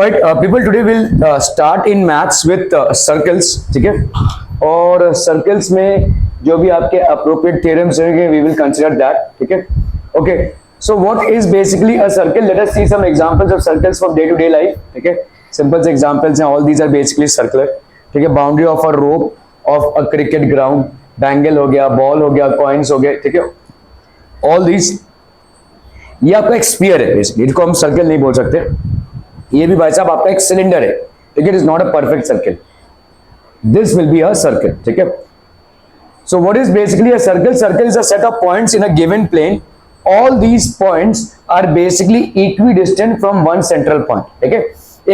Alright, people, today we'll start in maths with circles. ठीक है, और circles में जो भी आपके appropriate theorems रहेंगे we will consider that. ठीक है, okay. So what is basically a circle? Let us see some examples of circles from day to day life. ठीक है, simple examples हैं. All these are basically circular. ठीक है, boundary of a rope of a cricket ground, bangle हो गया, ball हो गया, coins हो गए. ठीक है, all these, ये आपका एक sphere है basically. इसको हम circle नहीं बोल सकते. ये भी भाई साहब आपका एक सिलेंडर है. ठीक है, it is not a perfect circle. This will be a circle. ठीक है, so what is basically a circle? Circle is a set of points in a given plane. All these points are basically equidistant from one central point. ठीक है,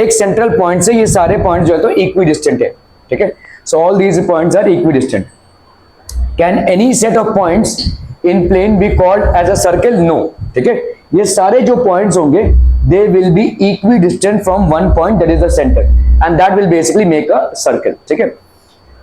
एक central point से ये सारे point जो है तो इक्विडिस्टेंट है. ठीक है, so all these points are equidistant. Can any set of points in plane be called as a circle? No. ठीक है, ये सारे जो पॉइंट्स होंगे they will be equidistant from one point, that is the center, and that will basically make a circle. ठीक है,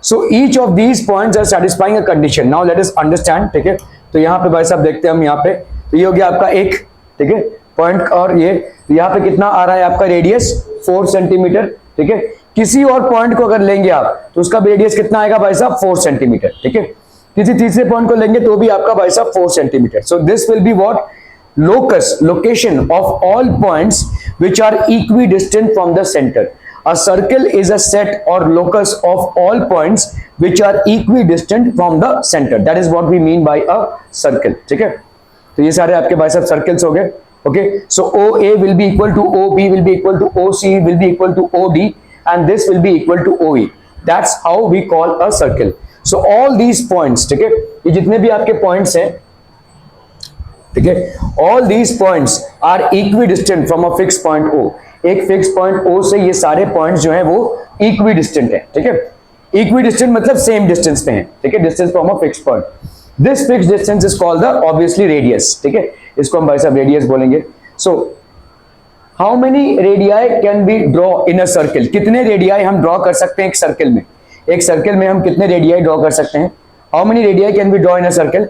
so each of these points are satisfying a condition. Now let us understand. ठीक है, तो यहाँ पे भाई साहब देखते हैं हम यहाँ पे, तो ये हो गया आपका एक, ठीक है, पॉइंट, और ये तो यहाँ पे कितना आ रहा है आपका रेडियस 4 सेंटीमीटर. ठीक है, किसी और पॉइंट को अगर लेंगे आप तो उसका रेडियस कितना आएगा भाई साहब? 4 सेंटीमीटर. ठीक है, किसी तीसरे पॉइंट को लेंगे तो भी आपका भाई साहब 4 centimetre. So this will be what? Locus, location of all points which are equidistant from the center. A circle is a set or locus of all points which are equidistant from the center. That is what we mean by a circle. ठीक है, तो ये सारे आपके भाई साहब circles हो गए. Okay, so OA will be equal to OB, will be equal to OC, will be equal to OD, and this will be equal to OE. That's how we call a circle. So all these points, ठीक है, ये जितने भी आपके points हैं, ठीक है, all these points are equidistant from a fix point O. एक फिक्स पॉइंट O से ये सारे पॉइंट्स जो हैं वो इक्विडिस्टेंट है. ठीक है, इक्विडिस्टेंट मतलब सेम डिस्टेंस पे हैं. ठीक है, distance from a fix point. This fix distance is called the obviously radius. ठीक है, इसको हम भाई साहब रेडियस बोलेंगे. So how many radii can be draw in a circle? कितने रेडियाई हम ड्रॉ कर सकते हैं एक सर्कल में? एक सर्कल में हम कितने रेडियाई ड्रॉ कर सकते हैं? How many radii can be draw in a circle?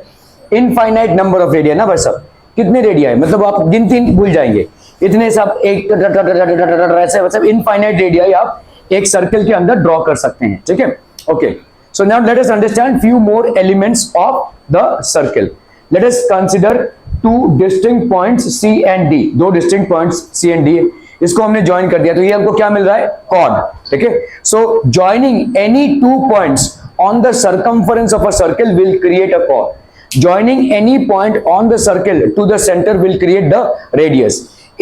Infinite number of radii ना भाई साहब. कितने रेडिया है मतलब आप गिनती भूल जाएंगे इतने सब, एक ऐसे मतलब इनफाइनाइट रेडिया आप एक सर्कल के अंदर ड्रॉ कर सकते हैं. ठीक है, okay. So now let us understand few more elements of the circle. Let us consider two distinct points C and D. दो distinct points C and D, इसको हमने ज्वाइन कर दिया तो ये हमको क्या मिल रहा है? कॉर्ड. ठीक है, so joining any two points on the circumference of a circle will create a chord. Joining any point on the circle to the center will create the radius.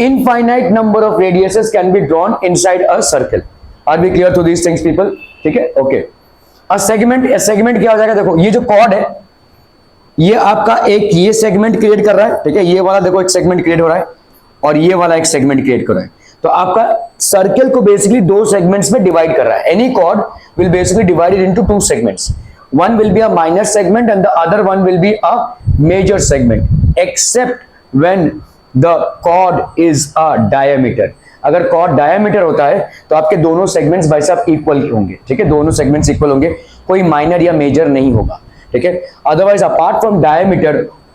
Infinite number of radiuses can be drawn inside a circle. Are we clear to these things, people? ठीक है, okay. A segment क्या हो जाएगा? देखो ये जो chord है, ये आपका एक ये segment create कर रहा है. ठीक है, ये वाला देखो एक segment create हो रहा है और ये वाला एक segment create कर रहा है. तो आपका सर्कल को बेसिकली दो सेगमेंट्स में डिवाइड कर रहा है. Any chord will basically divide it into two segments. One will be a minor segment and the other one will be a major segment, except when the chord is a diameter. अगर chord diameter होता है तो आपके दोनों segments भाई साहब equal होंगे. ठीक है, दोनों segments equal होंगे, कोई minor या major नहीं होगा. ठीक है, otherwise apart from diameter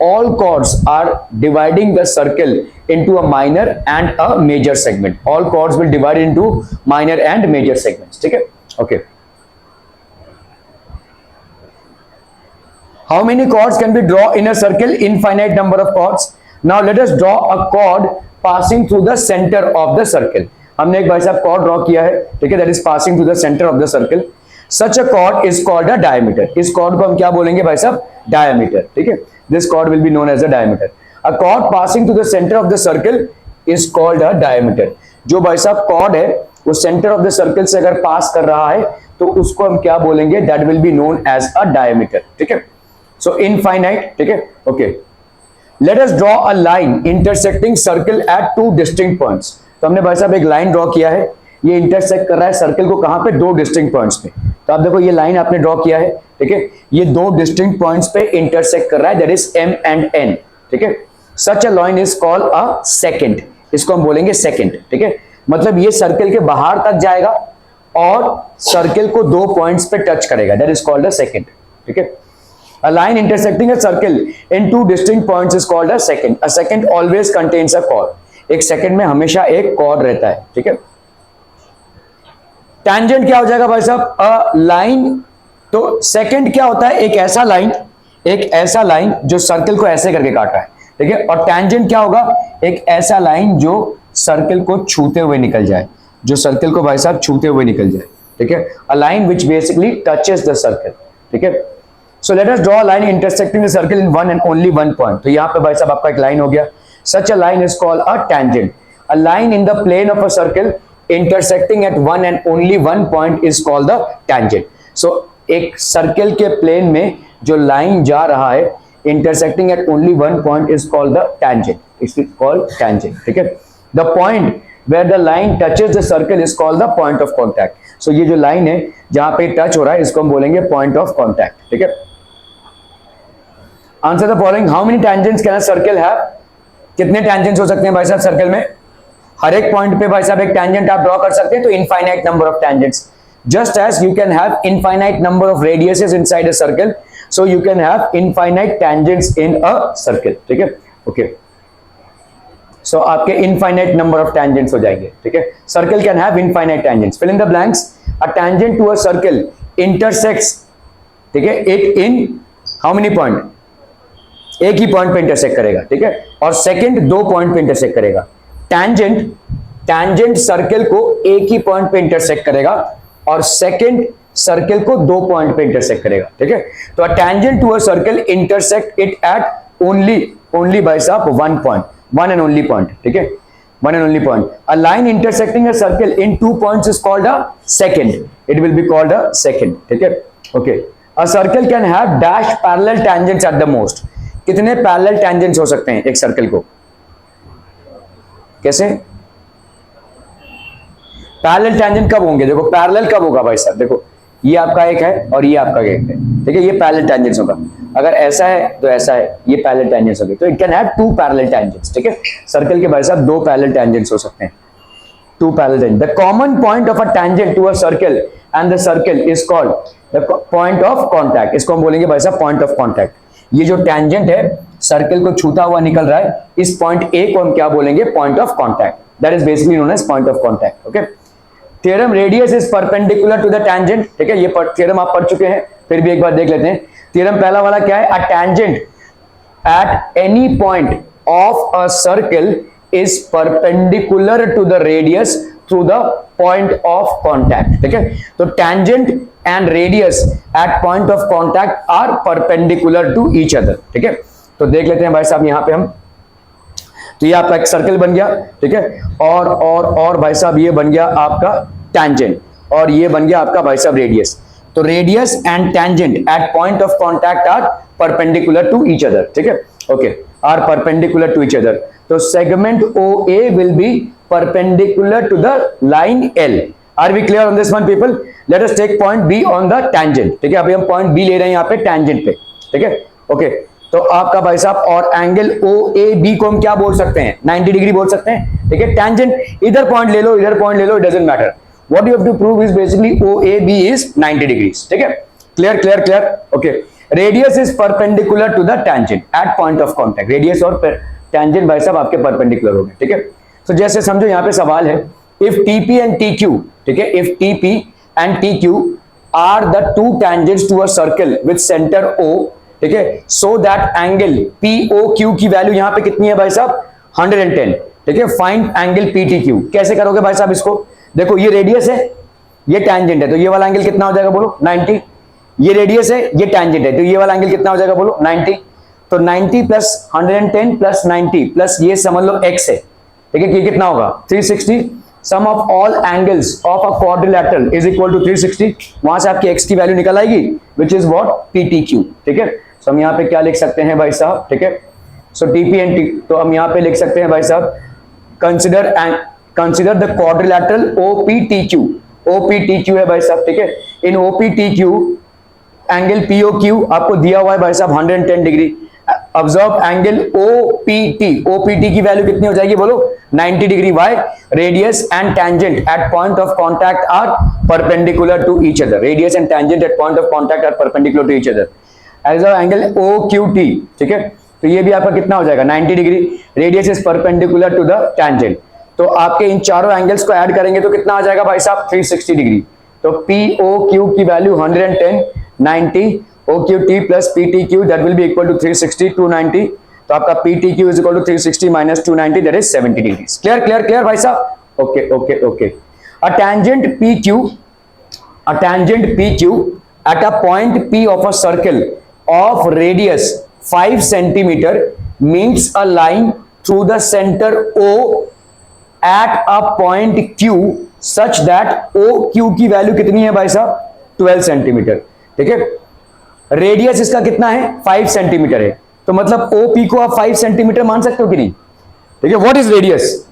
all chords are dividing the circle into a minor and a major segment. All chords will divide into minor and major segments. ठीक है, okay. How many chords can be drawn in a circle? Infinite number of chords. Now let us draw a chord passing through the center of the circle. हमने एक भाई साहब chord draw किया है. ठीक है, that is passing through the center of the circle. Such a chord is called a diameter. इस chord को हम क्या बोलेंगे भाई साहब? Diameter. ठीक है, this chord will be known as a diameter. A chord passing through the center of the circle is called a diameter. जो भाई साहब chord है वो center of the circle से अगर pass कर रहा है तो उसको हम क्या बोलेंगे? That will be known as a diameter. ठीक है, so infinite. ठीक है, okay. Let us draw a line intersecting circle at two distinct points. तो हमने भाई साहब एक लाइन ड्रॉ किया है, ये इंटरसेक्ट कर रहा है सर्कल को कहां पे? दो डिस्टिंक्ट पॉइंट्स पे. तो आप देखो ये लाइन आपने ड्रॉ किया है. ठीक है, ये दो डिस्टिंक्ट पॉइंट्स पे इंटरसेक्ट कर रहा है, that is M and N. ठीक है, such a line is called a secant. इसको हम बोलेंगे सेकेंड. ठीक है, मतलब ये सर्कल के बाहर तक जाएगा और सर्कल को दो पॉइंट्स पे टच करेगा, that is called a second. ठीक है, a line intersecting a circle in two distinct points is called a secant. A secant always contains a chord. एक सेकंड में हमेशा एक chord रहता है. ठीक है, टेंजेंट क्या हो जाएगा भाई साहब, अ लाइन। तो सेकंड क्या होता है, एक ऐसा लाइन जो सर्कल को ऐसे करके काट रहा है, ठीक है। और टेंजेंट क्या होगा, एक ऐसा लाइन जो सर्कल को छूते हुए निकल जाए, जो सर्कल को भाई साहब छूते हुए निकल जाए, ठीक है। A line which basically touches the circle, ठीक है। So let us draw a line intersecting the circle in one and only one point. तो यहां पे भाई साहब आपका एक लाइन हो गया, such a line is called a tangent. A line in the plane of a circle intersecting at one and only one point is called the tangent. So एक सर्कल के प्लेन में जो लाइन जा रहा है intersecting at only one point is called the tangent. It's called tangent. ठीक है. The point where the line touches the circle is called the point of contact. So ये जो लाइन है जहां पे टच हो रहा है इसको हम बोलेंगे point of contact. ठीक है. Answer the following. How many tangents can a circle have? कितने tangents हो सकते हैं भाई साहब सर्कल में? हर एक पॉइंट पे भाई साहब एक टेंजेंट आप ड्रॉ कर सकते हैं, तो infinite number of tangents. Just as you can have infinite number of radiuses inside a circle, so you can have infinite tangents in a circle, ठीक है। ओके, सो आपके इनफाइनाइट नंबर ऑफ टेंजेंट्स हो जाएंगे, ठीक है। Circle can have infinite tangents. Fill in the blanks. A tangent to a circle intersects, ठीक है, it in how many point, एक ही पॉइंट पे इंटरसेक्ट करेगा, ठीक है। और सेकंड दो पॉइंट पे इंटरसेक्ट करेगा। टेंजेंट सर्कल को एक ही पॉइंट पे इंटरसेक्ट करेगा और सेकंड सर्कल को दो पॉइंट पे इंटरसेक्ट करेगा, ठीक है। तो a tangent to a circle intersect it at only by साहब one point, one and only point, ठीक है, one and only point. A line intersecting a circle in two points is called a secant, it will be called a secant, ठीक है। Okay, a circle can have dash parallel tangents at the most. कितने parallel tangents हो सकते हैं एक circle को, कैसे parallel tangent कब होंगे, देखो पैरेलल कब होगा भाई साहब, देखो ये आपका एक है और ये आपका एक है, ठीक है, ये पैरेलल टेंजेंट्स होगा। अगर ऐसा है तो ऐसा है, ये पैरेलल टेंजेंट्स होंगे, तो it can have two parallel tangents, ठीक है। सर्कल के भाई साहब दो पैरेलल टेंजेंट्स हो सकते हैं, two parallel tangent. The common point of a tangent to a circle and the circle is called the point of contact. इसको हम बोलेंगे भाई साहब पॉइंट ऑफ कॉन्टैक्ट। ये जो टेंजेंट है सर्कल को छूता हुआ निकल रहा है, इस पॉइंट ए को हम क्या बोलेंगे, point of contact. That is basically known as point of contact, okay. Theorem radius is perpendicular to the tangent, ठीक है, ये थ्योरम आप पढ़ चुके हैं, फिर भी एक बार देख लेते हैं। थ्योरम पहला वाला क्या है, a tangent at any point of a circle is perpendicular to the radius through the point of contact, ठीक है। तो tangent and radius at point of contact are perpendicular to each other, ठीक है। तो देख लेते हैं भाई साहब यहां पे हम, तो ये आपका एक सर्कल बन गया, ठीक है, और भाई साहब ये बन गया आपका टेंजेंट, और ये बन गया आपका भाई साहब रेडियस। तो radius and tangent at point of contact are perpendicular to each other, ठीक है, okay, are perpendicular to each other. तो segment OA will be perpendicular to the line L। Are we clear on this one people? Let us take point B on the tangent, ठीक है। अभी हम point B ले रहे हैं यहाँ पे टेंजेंट पे, ठीक है, ओके। तो आपका भाई साहब और एंगल OAB को हम क्या बोल सकते हैं, 90 डिग्री बोल सकते हैं, ठीक है। टेंजेंट इधर पॉइंट ले लो, इधर पॉइंट ले लो, it doesn't matter. What you have to prove is basically OAB is 90 degrees, ठीक है। Clear clear clear, okay. Radius is perpendicular to the tangent at point of contact. Radius और tangent भाई साहब आपके परपेंडिकुलर हो गए, ठीक है। तो जैसे समझो यहाँ पे सवाल है, इफ TP एंड TQ, ठीक है, if TP and TQ are the two tangents to a circle with centre O, ठीक है, सो दैट एंगल POQ की वैल्यू यहां पे कितनी है भाई साहब, 110, ठीक है। Find angle PTQ। कैसे करोगे भाई साहब इसको, देखो ये रेडियस है, ये टेंजेंट है, तो ये वाला एंगल कितना हो जाएगा बोलो, 90। ये रेडियस है, ये टेंजेंट है, तो ये वाला एंगल कितना हो जाएगा बोलो, 90। तो 90 प्लस 110 प्लस 90 प्लस ये समझ लो x है, ठीक है, ये कितना होगा 360। Sum of all angles of a quadrilateral is equal to 360। वहां से आपकी x की वैल्यू निकल आएगी विच इज व्हाट, PTQ, ठीक है। सो हम यहाँ पे क्या लिख सकते हैं भाई साहब, ठीक है, सो TP एंड T, तो हम यहाँ पे लिख सकते हैं भाई साहब consider the quadrilateral OPTQ। OPTQ है भाई साहब, ठीक है। इन OPTQ एंगल POQ आपको दिया हुआ है भाई साहब 110 डिग्री। ऑब्जर्व एंगल OPT की वैल्यू कितनी हो जाएगी बोलो, 90 degree. Why, radius and tangent at point of contact are perpendicular to each other. Radius and tangent at point of contact are perpendicular to each other. Angle OQT, ठीक है, तो ये भी आपका कितना हो जाएगा 90 degree. Radius is perpendicular to the tangent. तो आपके इन चारों एंगल्स को ऐड करेंगे तो कितना आ जाएगा भाई साहब 360 डिग्री। तो POQ की value 110, 90, OQT plus PTQ that will be equal to 360, 290। तो आपका PTQ is equal to 360 minus 290 that is 70 degree. Clear clear clear भाई साहब? Okay okay okay. A tangent PQ at a point P of a circle of radius 5 centimeter meets a line through the center O at a point Q such that OQ की value कितनी है भाई साहब 12 centimetre. ठीक है, radius इसका कितना है 5 सेंटीमीटर है, तो मतलब OP को आप 5 सेंटीमीटर मान सकते हो कि नहीं? ठीक है, what is radius?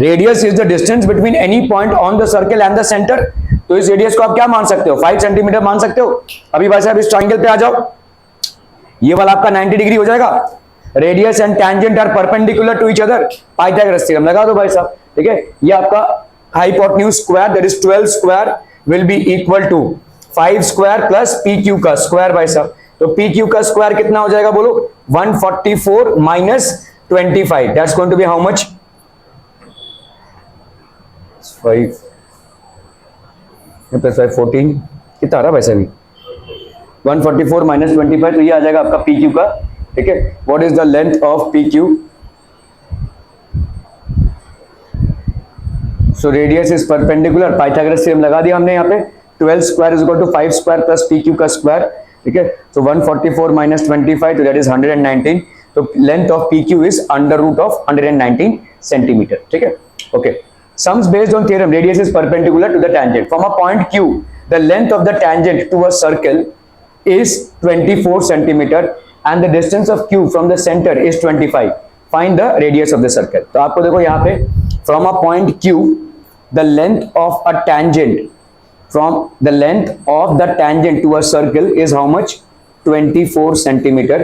Radius is the distance between any point on the circle and the centre. तो इस रेडियस को आप क्या मान सकते हो 5 सेंटीमीटर मान सकते हो। अभी भाई साहब इस ट्रायंगल पे आ जाओ, ये वाला आपका 90 डिग्री हो जाएगा। Radius and tangent are perpendicular to each other, Pythagoras theorem लगा दो भाई साहब। ठीक है, ये आपका hypotenuse square that is 12 square will be equal to 5 square plus PQ का स्क्वायर भाई साहब। तो PQ का स्क्वायर कितना हो जाएगा बोलो 144 minus 25 that's going to be how much 5 plus 5 14 कितना आ रहा वैसे भी 144 माइनस 25, तो ये आ जाएगा आपका PQ का। ठीक है, what is the length of PQ? So radius is perpendicular, Pythagoras theorem लगा दिया हमने यहाँ पे। 12 square is equal to 5 square plus PQ का स्क्वायर। ठीक है, तो 144 माइनस 25 तो दैट इज 119। तो length of PQ is under root of 119 centimetre. ठीक है, okay. Sums based on theorem, radius is perpendicular to the tangent. From a point Q, the length of the tangent to a circle is 24 centimeter and the distance of Q from the center is 25. Find the radius of the circle. तो आपको देखो यहाँ पे from a point Q, the length of a tangent from the length of the tangent to a circle is how much 24 centimeter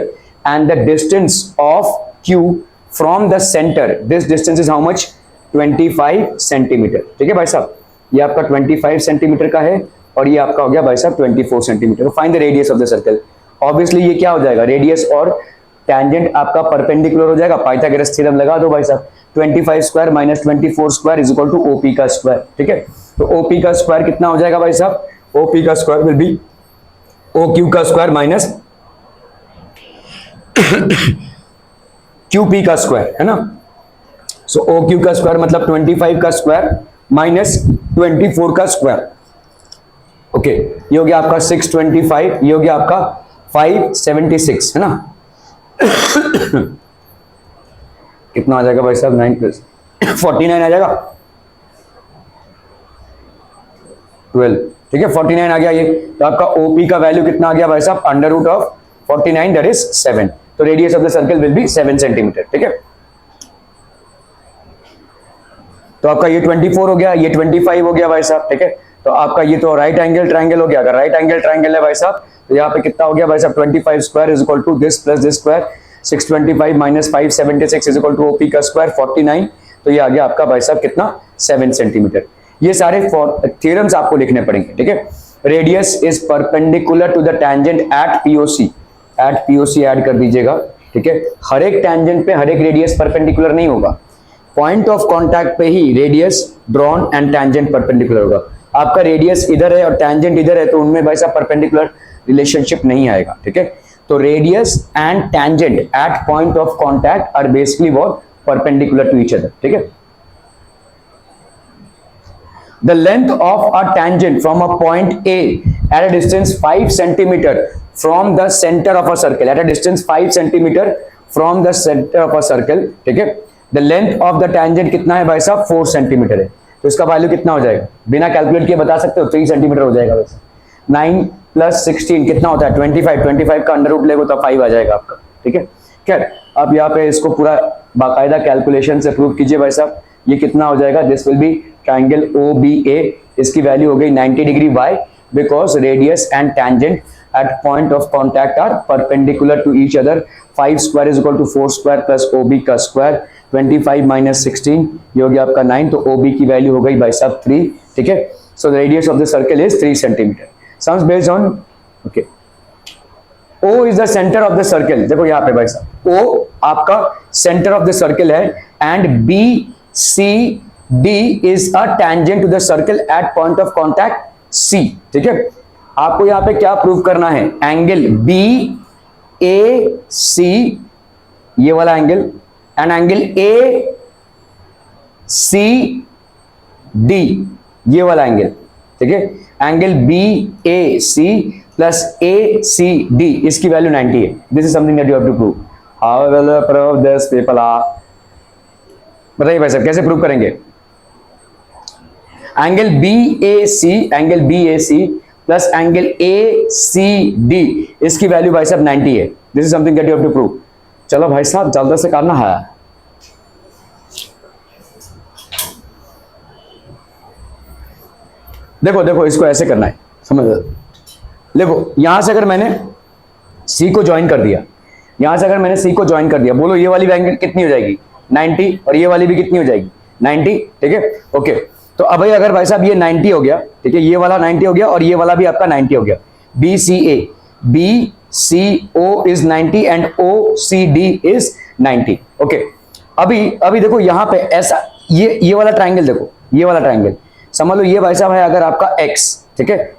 and the distance of Q from the center, this distance is how much 25 centimetre. ठीक है भाई साहब, ये आपका 25 centimetre का है और ये आपका हो गया भाई साहब 24 centimetre. Find the radius of the circle. Obviously ये क्या हो जाएगा, रेडियस और टैंजेंट आपका परपेंडिकुलर हो जाएगा, पाइथागोरस थ्योरम लगा दो भाई साहब। 25 square minus 24 square is equal to OP का स्क्वायर। ठीक है, तो OP का स्क्वायर कितना हो जाएगा भाई साहब, OP का स्क्वायर विल बी OQ का स्क्वायर माइनस QP का स्क्वायर, है ना। सो OQ का स्क्वायर मतलब 25 का स्क्वायर माइनस 24 का स्क्वायर। ओके, ये हो गया आपका 625, ये हो गया आपका 576, है ना। कितना आ जाएगा भाई साहब 9 प्लस 49 आ जाएगा 12। ठीक है, 49 आ गया ये। तो आपका OP का वैल्यू कितना आ गया भाई साहब under root of 49 that is 7। तो radius of the circle will be 7 centimetre. ठीक है, तो आपका ये 24 हो गया, ये 25 हो गया भाई साहब। ठीक है, तो आपका ये तो राइट एंगल ट्रायंगल हो गया। अगर राइट एंगल ट्रायंगल है भाई साहब तो यहाँ पे कितना हो गया भाई साहब 25 square is equal to this plus this square 625 minus 576 is equal to OP का स्क्वायर 49। तो ये आ गया आपका भाई साहब कितना 7 सेंटीमीटर। ये सारे थ्योरम्स आपको लिखने पड़ेंगे। ठीक है, radius is perpendicular to the tangent at POC add कर दीजिएगा। ठीक है, हर एक टैंजेंट पे हर एक रेडियस परपेंडिकुलर नहीं होगा, पॉइंट ऑफ कांटेक्ट पे ही radius drawn and tangent perpendicular होगा। आपका रेडियस इधर है और टैंजेंट इधर है तो उनमें भाई साहब परपेंडिकुलर रिलेशनशिप नहीं आएगा। ठीक है, तो radius and tangent at point of contact are basically what perpendicular to each other. ठीक है, the length of a tangent from a point A at a distance 5 centimeter from the center of a circle, at a distance 5 centimeter from the center of a circle। ठीक है, the length of the tangent कितना है भाई साहब 4 centimetre है, तो इसका value कितना हो जाएगा बिना कैलकुलेट किए बता सकते हो 3 सेंटीमीटर हो जाएगा। वैसे 9 प्लस 16 कितना होता है 25 का अंडर रूट लेगो तो 5 आ जाएगा आपका। ठीक है, खैर अब यहाँ पे इसको पूरा बाकायदा कैलकुलेशन से प्रूव कीजिए भाई साहब। ये कितना हो जाएगा, this will be triangle OBA, इसकी वैल्यू हो गई 90 degree. Why? Because radius and tangent at point of contact are perpendicular to each other। 5 square is equal to 4 square plus OB का square 25 minus 16 ये हो गया आपका 9। तो OB की वैल्यू हो गई भाई साहब 3। ठीक है, so the radius of the circle is 3 centimeter। Sums based on okay, O is the center of the circle। देखो यहाँ पे भाई साहब O आपका center of the circle है and B C D is a tangent to the circle at point of contact C. ठीक है, आपको यहां पे क्या प्रूव करना है, एंगल बी ए सी, ये वाला angle, and angle A C D, ये वाला एंगल। ठीक है, angle B A C plus A C D, इसकी वैल्यू 90 है। This is something that you have to prove. How will you prove this people are, बताइए भाई साहब कैसे प्रूव करेंगे। Angle B A C, angle B A C plus angle A C D, इसकी value भाई साहब 90 है। This is something that you have to prove. चलो भाई साहब जल्दी से करना है। देखो देखो इसको ऐसे करना है, समझ लो। देखो यहां से अगर मैंने सी को ज्वाइन कर दिया, यहां से अगर मैंने सी को ज्वाइन कर दिया, बोलो ये वाली एंगल कितनी हो जाएगी 90, और ये वाली भी कितनी हो जाएगी 90। ठीक है, ओके। तो अब भाई अगर भाई साहब ये 90 हो गया, ठीक है, ये वाला 90 हो गया और ये वाला भी आपका 90 हो गया, B C A, B C O is 90 and O C D is 90। Okay, अभी देखो यहां पे ऐसा, ये वाला ट्राइंगल देखो, ये वाला ट्राइंगल समझ लो, ये भाई साहब है अगर आपका एक्स, ठीक है,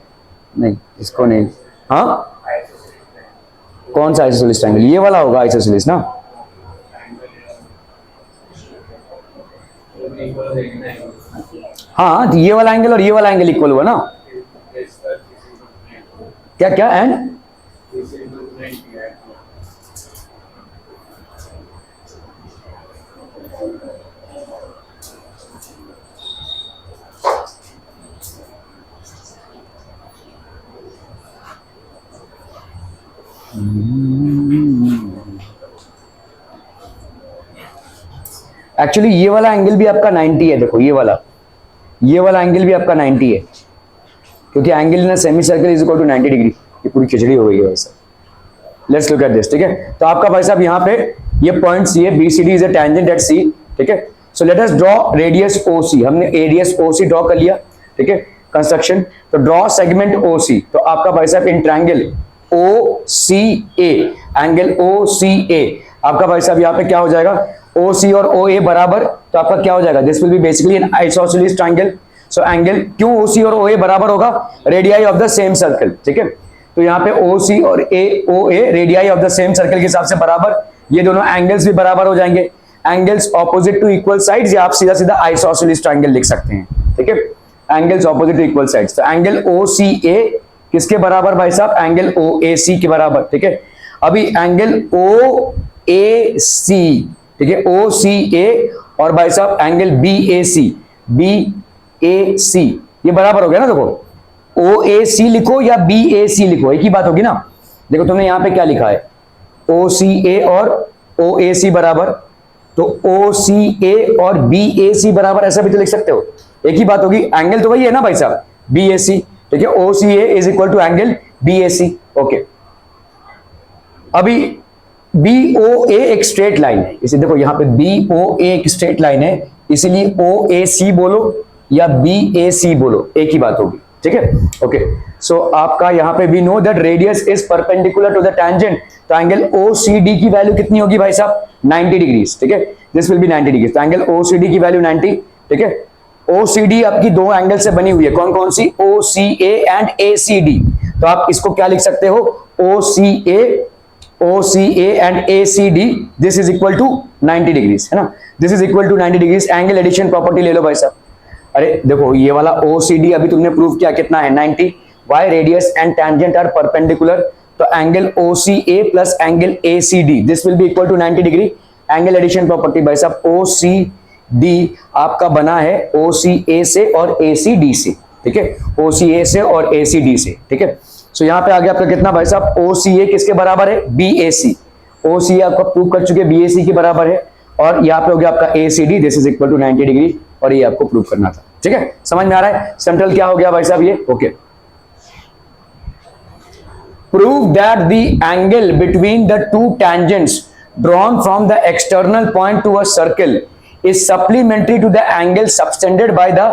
नहीं इसको नहीं, हाँ कौन सा आइसोसेलेस ट्राइंगल, ये वाला होगा आइसोसेलेस ना। हाँ तो ये वाला एंगल और ये वाला एंगल इक्वल हुआ ना, क्या क्या एंड एक्चुअली ये वाला एंगल भी आपका 90 है। देखो ये वाला एंगल भी आपका 90 है, क्योंकि angle in semi circle is equal to 90 degree. ये पूरी खिचड़ी हो गई है वैसे। Let's look at this. ठीक है, तो आपका भाई साहब यहाँ पे ये पॉइंट सी है, B C D is a tangent at C. ठीक है, so let us draw radius O C. हमने रेडियस ओ सी ड्रॉ कर लिया। ठीक है, कंस्ट्रक्शन, तो ड्रॉ सेगमेंट ओ सी। तो आपका भाई साहब in triangle O C A, angle O C ए, आपका भाई साहब यहाँ पे क्या हो जाएगा, ओ सी और ओ ए बराबर, तो आपका क्या हो जाएगा, this will be basically an isosceles triangle. So angle, क्यों ओ सी और ओ ए बराबर होगा, radii of the same circle. ठीक है, तो यहाँ पे ओ सी और O A radii of the same circle के हिसाब से बराबर, ये दोनों एंगल्स भी बराबर हो जाएंगे। Angles opposite to equal sides, या आप सीधा सीधा आइसोसेलेस ट्रायंगल लिख सकते हैं। ठीक है, angles opposite to equal sides, तो एंगल ओ सी ए किसके बराबर भाई साहब, एंगल ओ ए सी के बराबर। ठीक है, अभी एंगल ओ ए सी, ठीक है, ओ सी ए और भाई साहब एंगल बी ए सी, ये बराबर हो गया ना। देखो ओ ए सी लिखो या बी ए सी लिखो, एक ही बात होगी ना। देखो तुमने यहां पे क्या लिखा है, ओ सी ए और ओ ए सी बराबर, तो ओ सी ए और बी ए सी बराबर, ऐसा भी तो लिख सकते हो, एक ही बात होगी। एंगल तो वही है ना भाई साहब, बी ए सी। ठीक है, O C A is equal to angle B A C. Okay, अभी बी ओ ए एक स्ट्रेट लाइन है, इसे देखो यहाँ पे बी ओ ए एक स्ट्रेट लाइन है, इसीलिए ओ ए सी बोलो या बी ए सी बोलो, एक ही बात होगी। ठीक है, ओके। सो आपका यहाँ पे we know that radius is perpendicular to the tangent, तो एंगल ओ सी डी की वैल्यू कितनी होगी भाई साहब, 90 डिग्रीज। ठीक है, दिस विल बी 90 डिग्रीज, तो एंगल ओ सी डी की वैल्यू 90। ठीक है, ओ सी डी आपकी दो एंगल से बनी हुई है, कौन कौन सी, ओ C A and A C D. तो आप इसको क्या लिख सकते हो, O C A and A C D, this is equal to 90 degrees, है ना, this is equal to 90 degrees. Angle addition property ले लो भाई साहब। अरे देखो ये वाला ओ सी डी अभी तुमने प्रूव किया कितना है, 90। Why radius and tangent are perpendicular, तो angle O C A plus angle A C D, this will be equal to 90 degree. Angle addition property भाई साहब, ओ सी डी आपका बना है ओ सी ए से और ए सी डी से। ठीक है, ओ सी ए से और ए सी डी से। ठीक है, सो यहाँ पे आ गया आपका कितना भाई साहब, ओ सी ए किसके बराबर है, B A C. O C ए आपका प्रूव कर चुके, बी ए सी के बराबर है, और यहाँ पे हो गया आपका A C D, this is equal to 90 degree, और ये आपको प्रूव करना था। ठीक है, समझ में आ रहा है, सेंट्रल क्या हो गया भाई साहब ये। Okay, prove that the angle between the two tangents drawn from the external point to a circle is supplementary to the angle subtended by the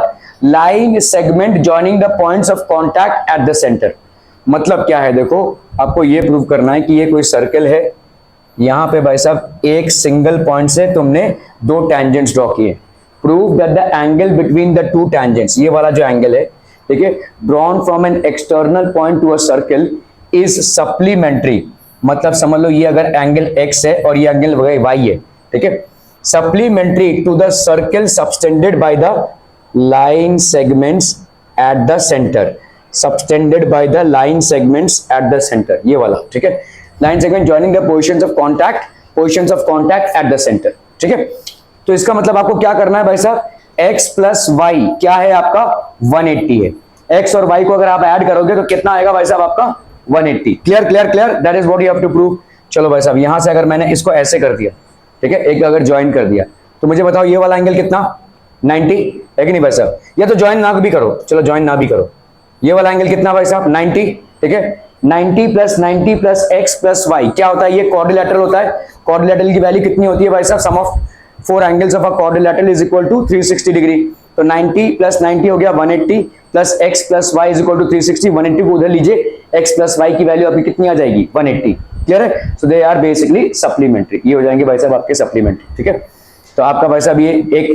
line segment joining the points of contact at the center। मतलब क्या है, देखो आपको ये prove करना है कि ये कोई सर्कल है, यहाँ पे भाई साहब एक सिंगल पॉइंट से तुमने दो टेंजेंट्स ड्रॉ किए, prove that the angle between the two tangents, ये वाला जो एंगल है, ठीक है, drawn from an external point to a circle is supplementary, मतलब समझ लो ये अगर एंगल x है और ये एंगल y है, ठीक है, supplementary to the circle subtended by the line segments at the centre, subtended by the line segments at the centre, ये वाला, ठीक है, line segment joining the positions of contact at the centre, ठीक है। तो इसका मतलब आपको क्या करना है भाई साहब, x प्लस वाई क्या है आपका 180 है, x और y को अगर आप ऐड करोगे तो कितना आएगा भाई साहब आपका 180। Clear, that is what you have to prove. चलो भाई साहब यहां से अगर मैंने इसको ऐसे कर दिया, ठीक है, एक अगर ज्वाइन कर दिया तो मुझे बताओ ये वाला एंगल कितना 90 है कि नहीं भाई साहब, या तो ज्वाइन ना भी करो, चलो ज्वाइन ना भी करो, ये वाला एंगल कितना भाई साहब 90, ठीक है, 90 प्लस x प्लस वाई क्या होता है, ये क्वाड्रिलेटरल होता है, क्वाड्रिलेटरल की वैल्यू कितनी होती है भाई साहब, sum of 4 angles of a quadrilateral is equal to 360 degree, तो 90 प्लस 90 हो गया 180 plus x plus y is equal to 360, 180 को उधर लीजिए, x प्लस वाई की वैल्यू आपकी कितनी आ जाएगी 180, क्लियर है, so they are basically supplementary, ये हो जाएंगे भाई साहब आपके सप्लीमेंट्री, ठीक है। तो आपका भाई साहब ये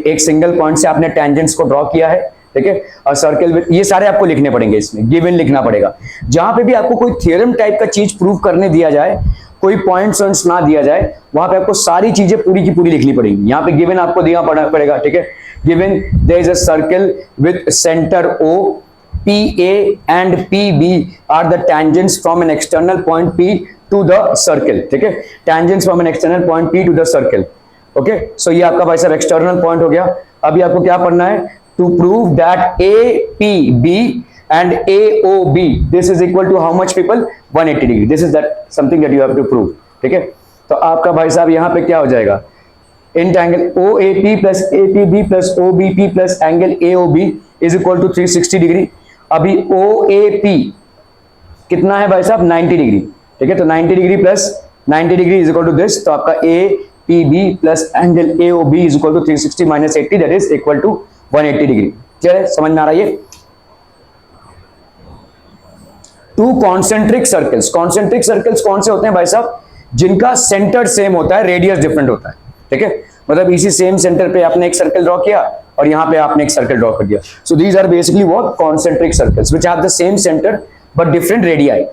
एक सिंगल पॉइंट से आपने टेंजेंट्स को ड्रॉ किया है, ठीक है, और सर्कल विद, ये सारे आपको लिखने पड़ेंगे, इसमें गिवन लिखना पड़ेगा, जहां पे भी आपको कोई थ्योरम टाइप का चीज प्रूव करने दिया जाए, कोई पॉइंट्स ना दिया जाए, वहां पे आपको सारी चीजें पूरी की पूरी लिखनी पड़ेगी। यहाँ पे गिवन आपको देना पड़ेगा, ठीक है, given there is a circle with centre O, PA and PB are the tangents from an external point P to the circle, ठीक है, tangents from an external point P to the circle, okay, so ये आपका भाई साहब external point हो गया। अभी आपको क्या पढ़ना है, to prove that APB and AOB this is equal to how much people 180 degree, this is that something that you have to prove, ठीक है। तो आपका भाई साहब यहाँ पे क्या हो जाएगा, इन angle OAP plus APB plus OBP plus angle AOB is equal to 360 degree. अभी OAP कितना है भाई साहब 90 डिग्री, ठीक है, तो 90 degree plus 90 degree is equal to this, तो आपका APB plus angle AOB is equal to 360 minus 80 that is equal to 180 degree. Clear है, समझ में आ रहा है ये। Two concentric circles, concentric circles कौन से होते हैं भाई साहब, जिनका सेंटर सेम होता है, रेडियस डिफरेंट होता है, ठीक है, मतलब इसी सेम सेंटर पे आपने एक सर्कल ड्रॉ किया और यहाँ पे आपने एक सर्कल ड्रॉ कर दिया, so these are basically what concentric circles which have the same centre but different radii.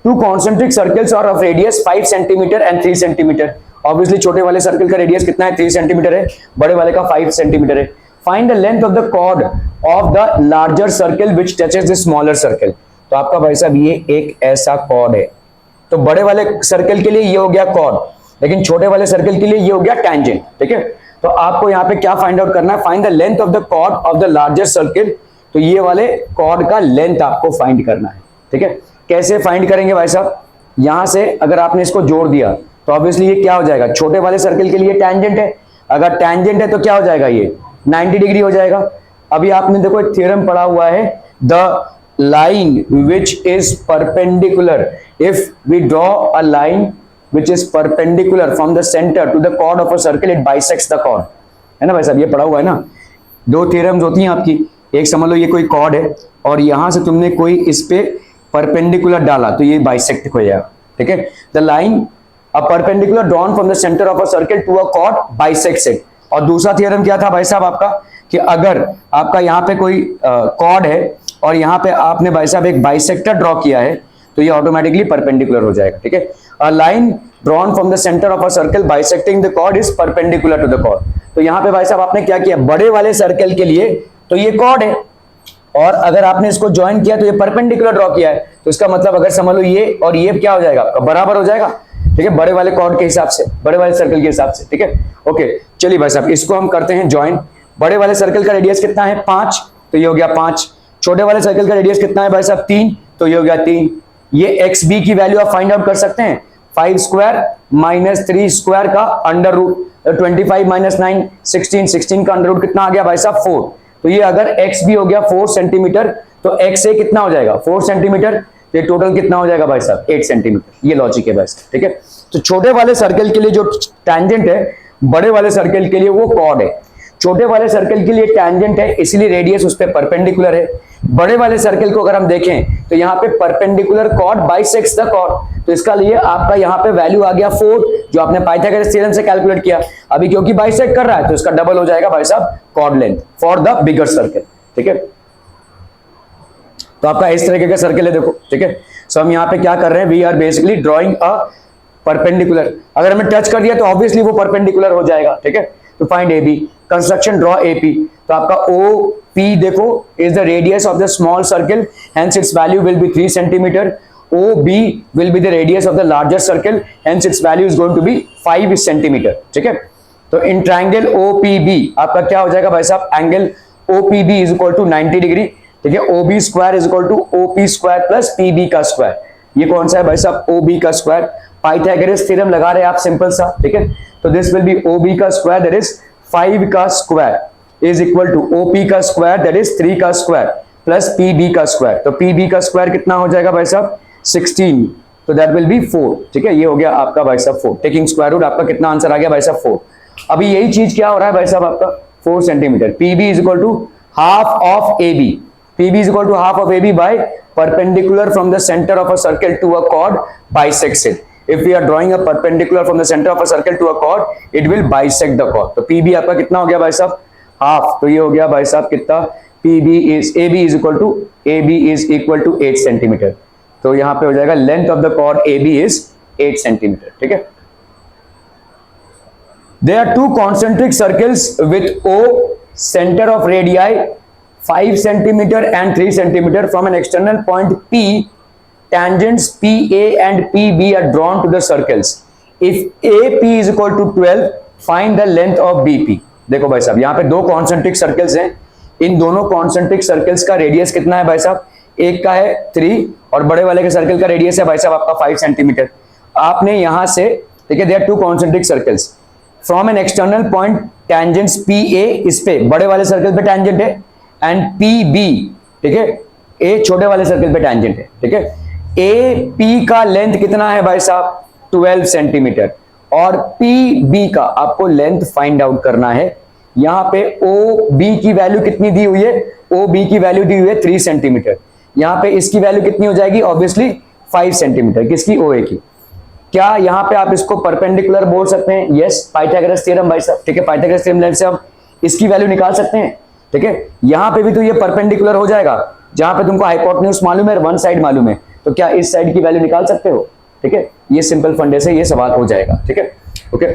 Two concentric circles are of radius 5 centimetre and 3 centimetre. Obviously छोटे वाले सर्कल का रेडियस कितना है 3 सेंटीमीटर है, बड़े वाले का 5 सेंटीमीटर है। Find the length of the chord of the larger circle which touches the smaller circle. तो आपका भाई साहब ये एक ऐसा कॉर्ड है, तो बड़े वाले सर्कल के लिए ये हो गया कॉर्ड, लेकिन छोटे वाले सर्कल के लिए ये हो गया टेंजेंट, ठीक है। तो आपको यहाँ पे क्या फाइंड आउट करना है, find the length of the chord of the larger circle, तो ये वाले कॉर्ड का लेंथ आपको फाइंड करना है, ठीक है। कैसे फाइंड करेंगे भाई साहब, यहां से अगर आपने इसको जोड़ दिया तो ऑब्वियसली ये क्या हो जाएगा, छोटे वाले सर्कल के लिए टेंजेंट है, अगर टेंजेंट है तो क्या हो जाएगा, ये 90 डिग्री हो जाएगा। अभी आपने देखो एक थ्योरम पढ़ा हुआ है, the line which is perpendicular, if we draw a line which is perpendicular from the center to the chord of a circle, it bisects the chord, है ना भाई साहब, ये पढ़ा हुआ है ना। दो थ्योरम्स होती हैं आपकी, एक समझ लो ये कोई कॉर्ड है और यहां से तुमने कोई इस पे परपेंडिकुलर डाला तो ये बाइसेक्ट हो जाएगा, ठीक है। The line a perpendicular drawn from the centre of a circle to a chord bisects it. और दूसरा थ्योरम क्या था भाई साहब आपका, कि अगर आपका यहाँ पे कोई कॉर्ड है और यहाँ पे आपने भाई साहब एक बाइसेक्टर ड्रॉ किया है तो ये ऑटोमेटिकली परपेंडिकुलर हो जाएगा, ठीक है। A line drawn from the centre of a circle bisecting the chord is perpendicular to the chord. तो यहाँ पे भाई साहब आपने क्या किया, बड़े वाले सर्कल के लिए तो ये कॉर्ड है और अगर आपने इसको ज्वाइन किया तो ये परपेंडिकुलर ड्रॉ किया है, तो इसका मतलब अगर समझ लो ये और ये क्या हो जाएगा, बराबर हो जाएगा, ठीक है, बड़े वाले कॉर्ड के हिसाब से, बड़े वाले सर्कल के हिसाब से, ठीक है। ओके चलिए भाई साहब इसको हम करते हैं ज्वाइन। बड़े वाले सर्कल का रेडियस कितना है 5, तो ये हो गया 5। छोटे वाले सर्कल का रेडियस कितना है भाई साहब 3, तो ये हो गया 3। ये एक्स बी की वैल्यू आप फाइंड आउट कर सकते हैं, 5 स्क्वायर माइनस 3 स्क्वायर का अंडर रूट, 25 माइनस 9 16, 16 का अंडर रूट कितना आ गया भाई साहब 4। तो ये अगर एक्स बी हो गया 4 सेंटीमीटर तो एक्स ए कितना हो जाएगा 4 सेंटीमीटर, तो ये टोटल कितना हो जाएगा भाई साहब 8 सेंटीमीटर। ये लॉजिक है बस, ठीक है। तो छोटे वाले सर्कल के लिए जो टेंजेंट है, बड़े वाले सर्कल के लिए वो कॉर्ड है। छोटे वाले सर्कल के लिए टेंजेंट है इसलिए रेडियस उस पर परपेंडिकुलर है, बड़े वाले सर्कल को अगर हम देखें तो यहाँ पे perpendicular chord bisects the chord, तो इसका लिए आपका यहाँ पे वैल्यू आ गया 4 जो आपने पाइथागोरस थ्योरम से कैलकुलेट किया। अभी क्योंकि बाइसेक्ट कर रहा है तो इसका डबल हो जाएगा भाई साहब chord length for the bigger circle. ठीक है, तो आपका इस तरीके का सर्कल है देखो। ठीक है, सो हम यहाँ पे क्या कर रहे हैं, we are basically drawing a perpendicular, अगर हमें टच कर दिया तो ऑब्वियसली वो परपेंडिकुलर हो जाएगा। ठीक है, तो find A B, construction draw A P, तो आपका ओ पी देखो is the radius of the small circle, hence its value will be 3 centimetre. O B will be the radius of the larger circle, hence its value is going to be 5 centimetre. ठीक है, तो in triangle O P B आपका क्या हो जाएगा भाई साहब, angle O P B is equal to 90 degree. ठीक है, O B square is equal to O P square plus P B का स्क्वायर, ये कौन सा है भाई साहब, ओ बी का स्क्वायर। पाइथागोरस थ्योरम लगा रहे हैं आप सिंपल सा। ठीक है, तो this will be O B का स्क्वायर दैट इज 5 का square is equal to O P का स्क्वायर दैट इज 3 का स्क्वायर प्लस पी बी का स्क्वायर, तो पी बी का स्क्वायर कितना हो जाएगा भाई साहब 16, तो दैट विल बी 4। ठीक है, ये हो गया आपका भाई साहब 4, टेकिंग स्क्वायर रूट आपका कितना आंसर आ गया भाई साहब 4। अभी यही चीज क्या हो रहा है भाई साहब आपका 4 centimetre, P B is equal to half of A B, PB is equal to half of AB by perpendicular from the center of a circle to a chord bisects it. If we are drawing a perpendicular from the center of a circle to a chord, it will bisect the chord. तो PB आपका कितना हो गया भाई साहब half, तो ये हो गया भाई साहब कितना, PB is AB is equal to 8 centimetre, तो यहाँ पे हो जाएगा length of the chord AB is 8 centimetre. ठीक है, there are 2 concentric circles with O center of radii 5 centimeter and 3 centimeter from an external point P, tangents PA and PB are drawn to the circles. If AP is equal to 12, find the length of BP. देखो भाई साहब यहाँ पे 2 concentric circles हैं, इन दोनों concentric circles का radius कितना है भाई साहब, एक का है 3 और बड़े वाले के सर्कल का रेडियस है भाई साहब आपका 5 सेंटीमीटर। आपने यहाँ से देखिए there are 2 concentric circles from an external point tangents PA, इस पे बड़े वाले सर्कल पे tangent है एंड पी बी, ठीक है, ए छोटे वाले सर्कल पे टैंजेंट है। ठीक है, ए पी का लेंथ कितना है भाई साहब 12 सेंटीमीटर और पी बी का आपको लेंथ फाइंड आउट करना है। यहाँ पे ओ बी की वैल्यू कितनी दी हुई है, ओ बी की वैल्यू दी हुई है 3 सेंटीमीटर, यहाँ पे इसकी वैल्यू कितनी हो जाएगी ऑब्वियसली 5 सेंटीमीटर, किसकी, ओ ए की। क्या यहाँ पे आप इसको परपेंडिकुलर बोल सकते हैं, यस पाइथागोरस थ्योरम भाई साहब। ठीक है, पाइथागोरस थ्योरम से हम इसकी वैल्यू निकाल सकते हैं। ठीक है, यहां पे भी तो ये परपेंडिकुलर हो जाएगा, जहां पे तुमको हाइपोटेन्यूज मालूम है, वन साइड मालूम है, तो क्या इस साइड की वैल्यू निकाल सकते हो। ठीक है, ये सिंपल फंडे से ये सवाल हो जाएगा। ठीक है, ओके,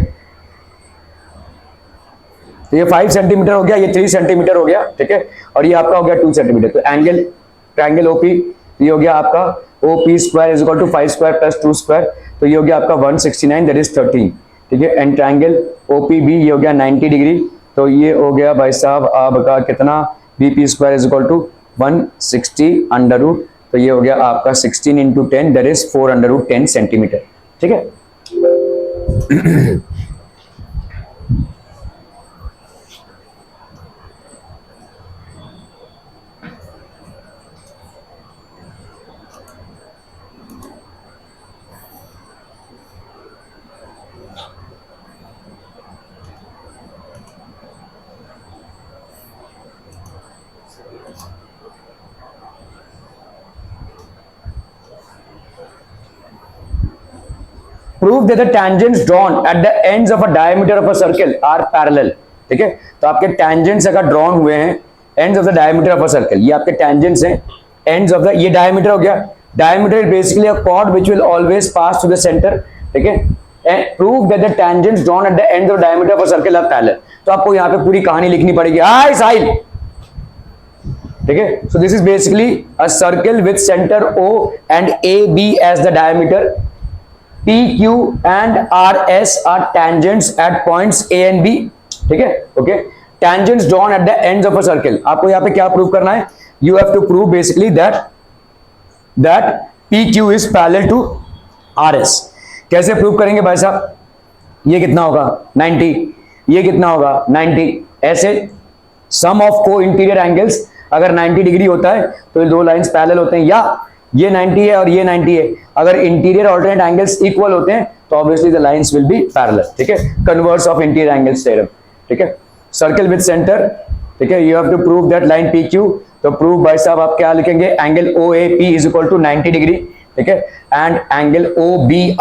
तो ये 5 सेंटीमीटर हो गया, ये 3 सेंटीमीटर हो गया। ठीक है, और ये आपका हो गया 2 सेंटीमीटर, तो एंगल ट्रायंगल ओपी ये हो गया आपका O P square is equal to 5 square plus 2 square, तो ये हो गया आपका 169 दैट इज 13। ठीक है, and triangle O P B ये हो गया 90 डिग्री, तो ये हो गया भाई साहब आपका कितना, B P square is equal to 160 under root, तो ये हो गया आपका 16 into 10 that is 4 under root 10 centimetre. ठीक है, prove that the tangents drawn at the ends of a diameter of a circle are parallel। ठीक है, तो आपके tangents अगर drawn हुए हैं ends of the diameter of a circle, ये आपके tangents हैं ends of the, ये diameter हो गया, diameter is basically a chord which will always pass to the center। ठीक है, and prove that the tangents drawn at the ends of the diameter of a circle are parallel। तो आपको यहाँ पे पूरी कहानी लिखनी पड़ेगी। हाय साहिल, ठीक है, so this is basically a circle with center O and AB as the diameter, P, Q and R, S are tangents at points A and B। ठीक है, okay, tangents drawn at the ends of a circle, आपको यहाँ पे क्या prove करना है, you have to prove basically that PQ is parallel to RS। कैसे prove करेंगे भाई साहब, ये कितना होगा 90, ये कितना होगा 90, ऐसे सम ऑफ को इंटीरियर एंगल्स अगर 90 डिग्री होता है तो ये 2 लाइंस पैरेलल होते हैं, या ये 90 है और ये 90 है, अगर इंटीरियर ऑल्टरनेट एंगल्स इक्वल होते हैं तो obviously the lines will be parallel. ठीक है, converse of interior angles theorem. ठीक है, सर्कल विद सेंटर ठीक है, you have to prove that line P Q. तो प्रूव भाई साहब आप क्या लिखेंगे, angle O A P is equal to 90 degree, ठीक है, and angle O B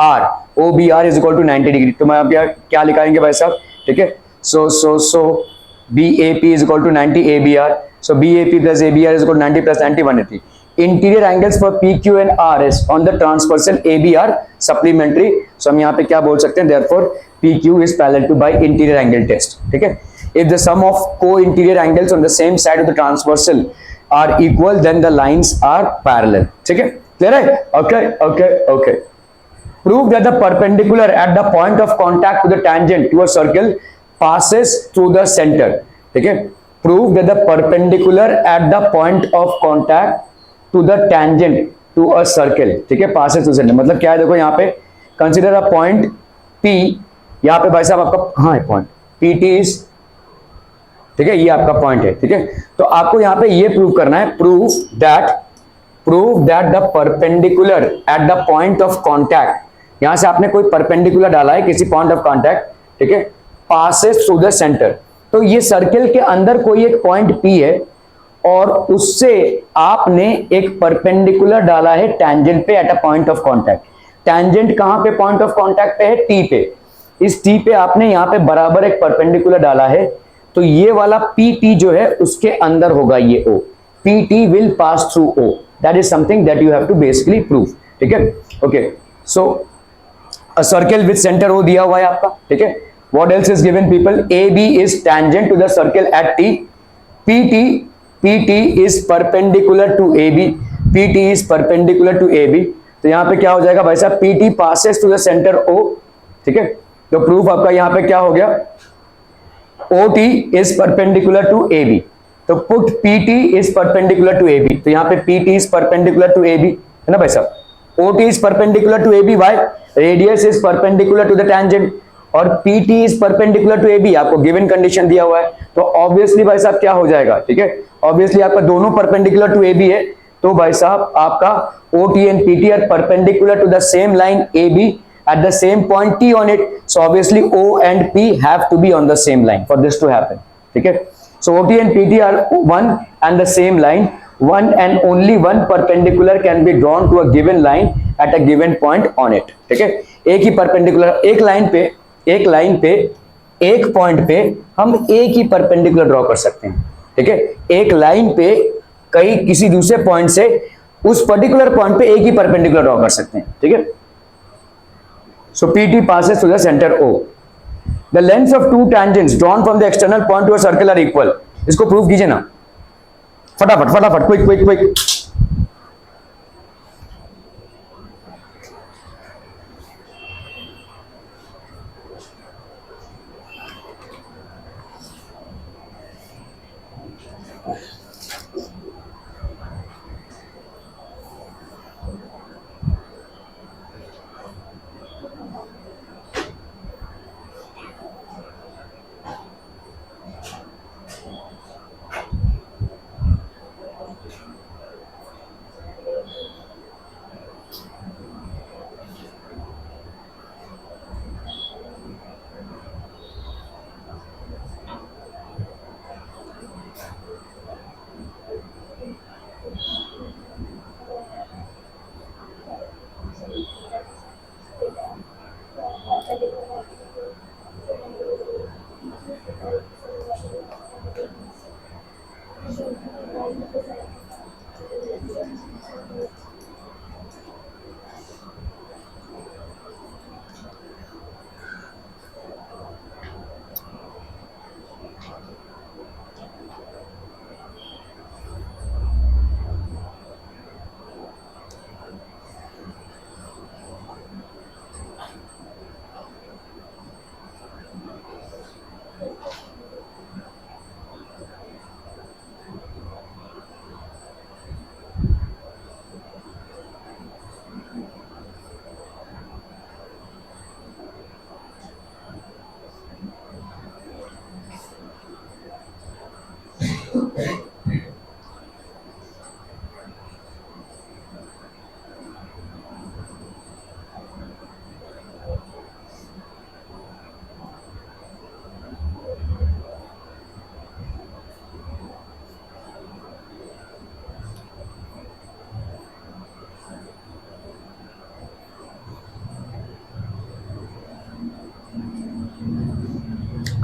R is equal to 90 degree. तो मैं आप क्या लिखाएंगे भाई साहब, ठीक है, सो B A P is equal to 90 A B R, so B A P plus A B R is equal to 90 plus 90 180। Interior angles for P Q and R S on the transversal A B are supplementary. So हम यहाँ पे क्या बोल सकते हैं, therefore P Q is parallel to by interior angle test, ठीक है। If the sum of co-interior angles on the same side of the transversal are equal, then the lines are parallel. ठीक है, clear है? Okay. Prove that the perpendicular at the point of contact to the tangent to a circle passes through the center. ठीक है, prove that the perpendicular at the point of contact to the tangent to a circle, ठीक है, passes through the center। मतलब क्या है, देखो यहाँ पे consider a point P, यहाँ पे भाई साहब आपका हाँ पॉइंट PT is, ठीक है, ये आपका पॉइंट है, ठीक है। तो आपको यहां पे ये प्रूव करना है, prove that the perpendicular at the point of contact, यहां से आपने कोई परपेंडिकुलर डाला है किसी पॉइंट ऑफ कांटेक्ट, ठीक है, पासेस थ्रू द सेंटर। तो ये सर्किल के अंदर कोई एक पॉइंट P है और उससे आपने एक परपेंडिकुलर डाला है टैंजेंट पे at a point of contact. Tangent कहां पे पॉइंट ऑफ कांटेक्ट पे है, T पे। इस T पे आपने यहां पे बराबर एक परपेंडिकुलर डाला है, तो ये वाला PT जो है उसके अंदर होगा ये O। PT will pass through O, that is something that you have to basically prove, ठीक है। Okay, so a circle with centre O दिया हुआ है आपका, ठीक है। What else is given people? AB is tangent to the circle at T. PT is perpendicular to AB. PT is perpendicular to AB. तो यहाँ पे क्या हो जाएगा भाई साहब, PT passes to the center O, ठीक है। तो प्रूफ आपका यहाँ पे क्या हो गया, OT is perpendicular to AB, तो put PT is perpendicular to AB। तो यहाँ पे PT is perpendicular to AB है ना भाई साहब। OT is perpendicular to AB, why? Radius is perpendicular to the tangent और PT is perpendicular to AB, आपको given condition दिया हुआ है। तो obviously भाई साहब क्या हो जाएगा, ठीक है, obviously आपका दोनों perpendicular to AB है, तो भाई साहब आपका OT and PT are perpendicular to the same line AB at the same point T on it, so obviously O and P have to be on the same line for this to happen, ठीक है। So OT and PT are one and the same line, one and only one perpendicular can be drawn to a given line at a given point on it, ठीक है। एक ही perpendicular, एक line पे एक point पे हम एक ही perpendicular draw कर सकते हैं, ठीक है। एक लाइन पे कई किसी दूसरे पॉइंट से उस पर्टिकुलर पॉइंट पे एक ही परपेंडिकुलर ड्रॉ कर सकते हैं, ठीक है। So PT passes through the center O. The lengths of two tangents drawn from the external point to a circle are equal. इसको प्रूव कीजिए ना, फटाफट, क्विक।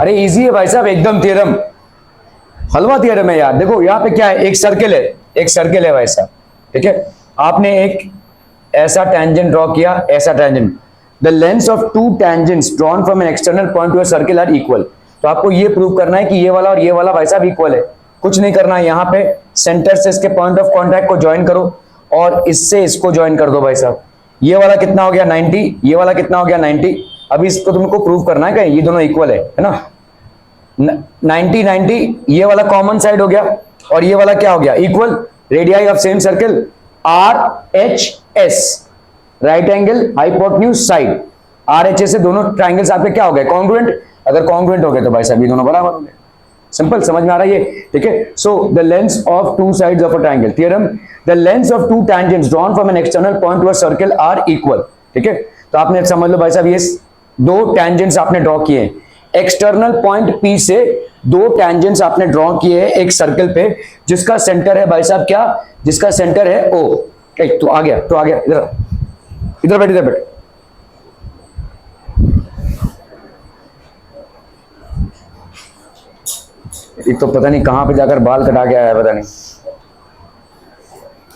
अरे इजी है भाई साहब, एकदम थ्योरम, हलवा थ्योरम है यार। देखो यहाँ पे क्या है, एक सर्कल है, एक सर्कल है भाई साहब, ठीक है। आपने एक ऐसा टेंजेंट ड्रॉ किया, ऐसा tangent, the length of two tangents drawn from an external point to a circle are equal. तो आपको ये प्रूव करना है कि ये वाला और ये वाला भाई साहब इक्वल है। कुछ नहीं करना है, यहाँ पे सेंटर से इसके पॉइंट ऑफ कॉन्टैक्ट को ज्वाइन करो और इससे इसको ज्वाइन कर दो भाई साहब। ये वाला कितना हो गया 90, ये वाला कितना हो गया 90। अभी इसको तुमको प्रूव करना है कि ये दोनों इक्वल है ना। 90 90, ये वाला कॉमन साइड हो गया और ये वाला क्या हो गया equal. Radii of same circle R H S, right angle hypotenuse side. R H S से दोनों ट्राइंगल्स आपके क्या हो गए कॉन्ग्रुएंट। अगर कॉन्ग्रुएंट हो गए तो भाई साहब ये दोनों बराबर हो गए। सिंपल, समझ में आ रहा है ये, ठीक है। So the length of two sides of a triangle theorem, the length of two tangents drawn from an external point to a circle are equal, ठीक है। तो आपने समझ लो भाई साहब, ये दो टैंजेंट्स आपने ड्रॉ किए हैं, एक्सटर्नल पॉइंट P से दो टैंजेंट्स आपने ड्रॉ किए हैं एक सर्कल पे, जिसका सेंटर है भाई साहब क्या, जिसका सेंटर है O। तो आ गया, तो आ गया, इधर इधर बैठ, इधर बैठ। एक तो पता नहीं कहां पे जाकर बाल कटा के आया, पता नहीं।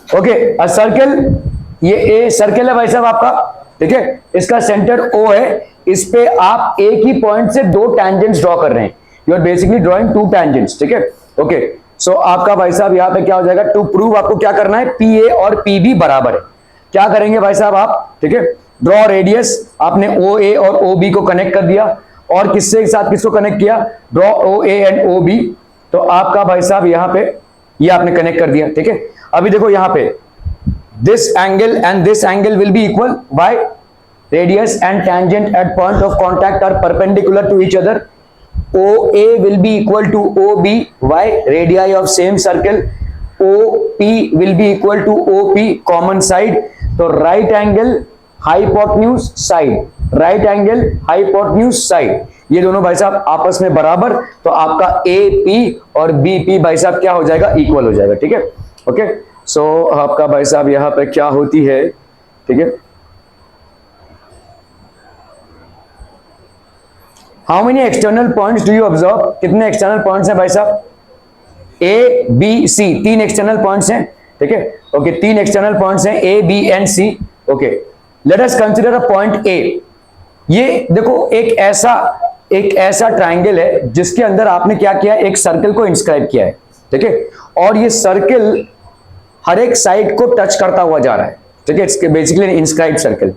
ओके, अ सर्कल, ये ए सर्कल है भाई साहब आपका, ठीक है। इसका सेंटर O है, इस पे आप एक ही पॉइंट से दो टैंजेंट्स ड्रॉ कर रहे हैं। You are basically drawing two tangents, ठीक है। ओके, सो आपका भाई साहब यहाँ पे क्या हो जाएगा, टू प्रूव आपको क्या करना है, PA और PB बराबर है। क्या करेंगे भाई साहब आप, ठीक है। ड्रॉ रेडियस, आपने OA और OB को कनेक्ट कर दिया, और किससे के साथ किसको कनेक्ट किया, ड्रॉ OA एंड OB। तो आपका भाई साहब यहाँ पे ये आपने कनेक्ट कर दिया, ठीक है। अभी देखो यहाँ पे this angle and this angle will be equal. Why? Radius and tangent at point of contact are perpendicular to each other. OA will be equal to OB. Why? Radii of same circle. OP will be equal to OP, common side. तो right angle hypotenuse side, right angle hypotenuse side, ये दोनों भाई साहब आपस में बराबर। तो आपका AP और BP भाई साहब क्या हो जाएगा, इक्वल हो जाएगा, ठीक है। ओके, सो आपका भाई साहब यहां पे क्या होती है, ठीक है। How many external points do you observe, कितने एक्सटर्नल पॉइंट्स हैं भाई साहब, A B C, तीन एक्सटर्नल पॉइंट्स हैं, ठीक है। ओके, तीन एक्सटर्नल पॉइंट्स हैं A B and C। Okay, let us consider a point A। ये देखो एक ऐसा ट्राइंगल है जिसके अंदर आपने क्या किया, एक सर्कल को इंस्क्राइब किया है, ठीक है। और ये सर्कल हर एक साइड को टच करता हुआ जा रहा है, ठीक है। It's basically inscribed circle.